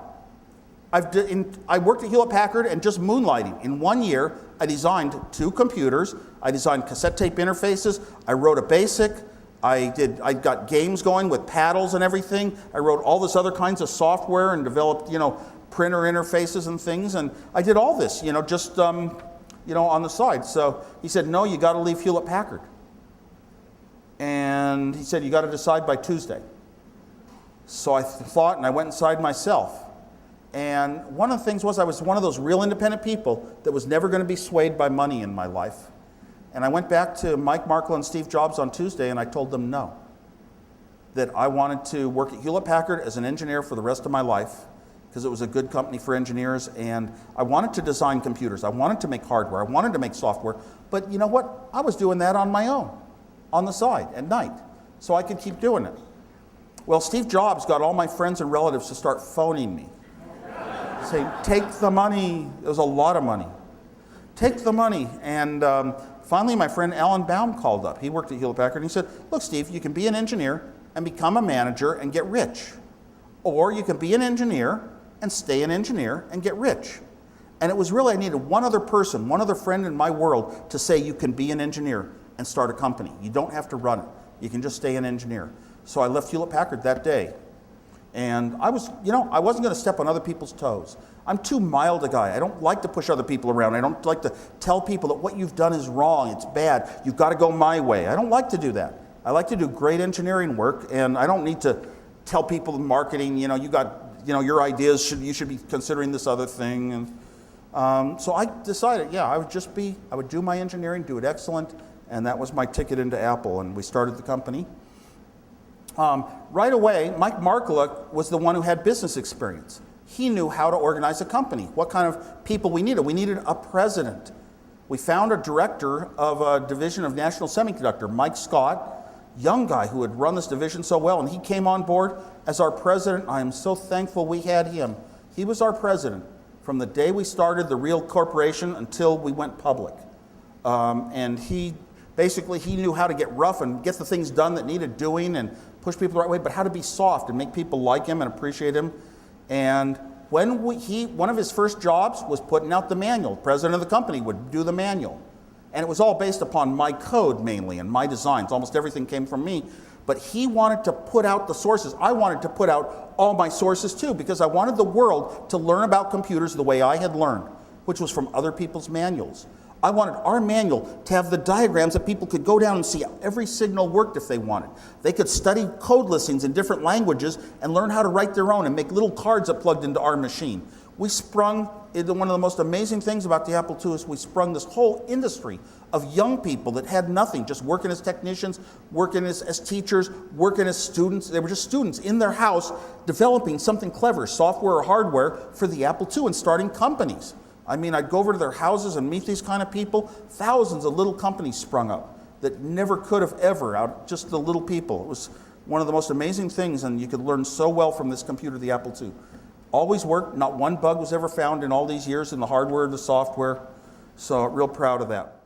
I worked at Hewlett-Packard and just moonlighting. In 1 year, I designed 2 computers. I designed cassette tape interfaces. I wrote a BASIC. I got games going with paddles and everything. I wrote all this other kinds of software and developed, printer interfaces and things. And I did all this, just, on the side. So he said, no, you got to leave Hewlett-Packard. And he said, you got to decide by Tuesday. So I thought, and I went inside myself. And one of the things was I was one of those real independent people that was never going to be swayed by money in my life. And I went back to Mike Markkula and Steve Jobs on Tuesday, and I told them no. That I wanted to work at Hewlett-Packard as an engineer for the rest of my life, because it was a good company for engineers, and I wanted to design computers. I wanted to make hardware. I wanted to make software. But you know what? I was doing that on my own, on the side, at night, so I could keep doing it. Well, Steve Jobs got all my friends and relatives to start phoning me. Saying, take the money. It was a lot of money. Take the money. And finally, my friend Alan Baum called up. He worked at Hewlett-Packard, and he said, look, Steve, you can be an engineer and become a manager and get rich. Or you can be an engineer and stay an engineer and get rich. And it was really, I needed one other person, one other friend in my world to say you can be an engineer and start a company. You don't have to run it. You can just stay an engineer. So I left Hewlett-Packard that day. And I wasn't going to step on other people's toes. I'm too mild a guy. I don't like to push other people around. I don't like to tell people that what you've done is wrong, it's bad, you've got to go my way. I don't like to do that. I like to do great engineering work, and I don't need to tell people in marketing, you got, your ideas, you should be considering this other thing. And so I decided, I would do my engineering, do it excellent, and that was my ticket into Apple, and we started the company. Right away, Mike Markkula was the one who had business experience. He knew how to organize a company, what kind of people we needed. We needed a president. We found a director of a division of National Semiconductor, Mike Scott, young guy who had run this division so well, and he came on board as our president. I am so thankful we had him. He was our president from the day we started the real corporation until we went public. And he knew how to get rough and get the things done that needed doing and push people the right way, but how to be soft and make people like him and appreciate him. And when one of his first jobs was putting out the manual. The president of the company would do the manual. And it was all based upon my code mainly and my designs. Almost everything came from me. But he wanted to put out the sources. I wanted to put out all my sources too, because I wanted the world to learn about computers the way I had learned, which was from other people's manuals. I wanted our manual to have the diagrams that people could go down and see how every signal worked if they wanted. They could study code listings in different languages and learn how to write their own and make little cards that plugged into our machine. We sprung, one of the most amazing things about the Apple II is we sprung this whole industry of young people that had nothing, just working as technicians, working as teachers, working as students. They were just students in their house developing something clever, software or hardware, for the Apple II and starting companies. I mean, I'd go over to their houses and meet these kind of people. Thousands of little companies sprung up that never could have ever, out just the little people. It was one of the most amazing things, and you could learn so well from this computer, the Apple II. Always worked, not one bug was ever found in all these years in the hardware, the software, so real proud of that.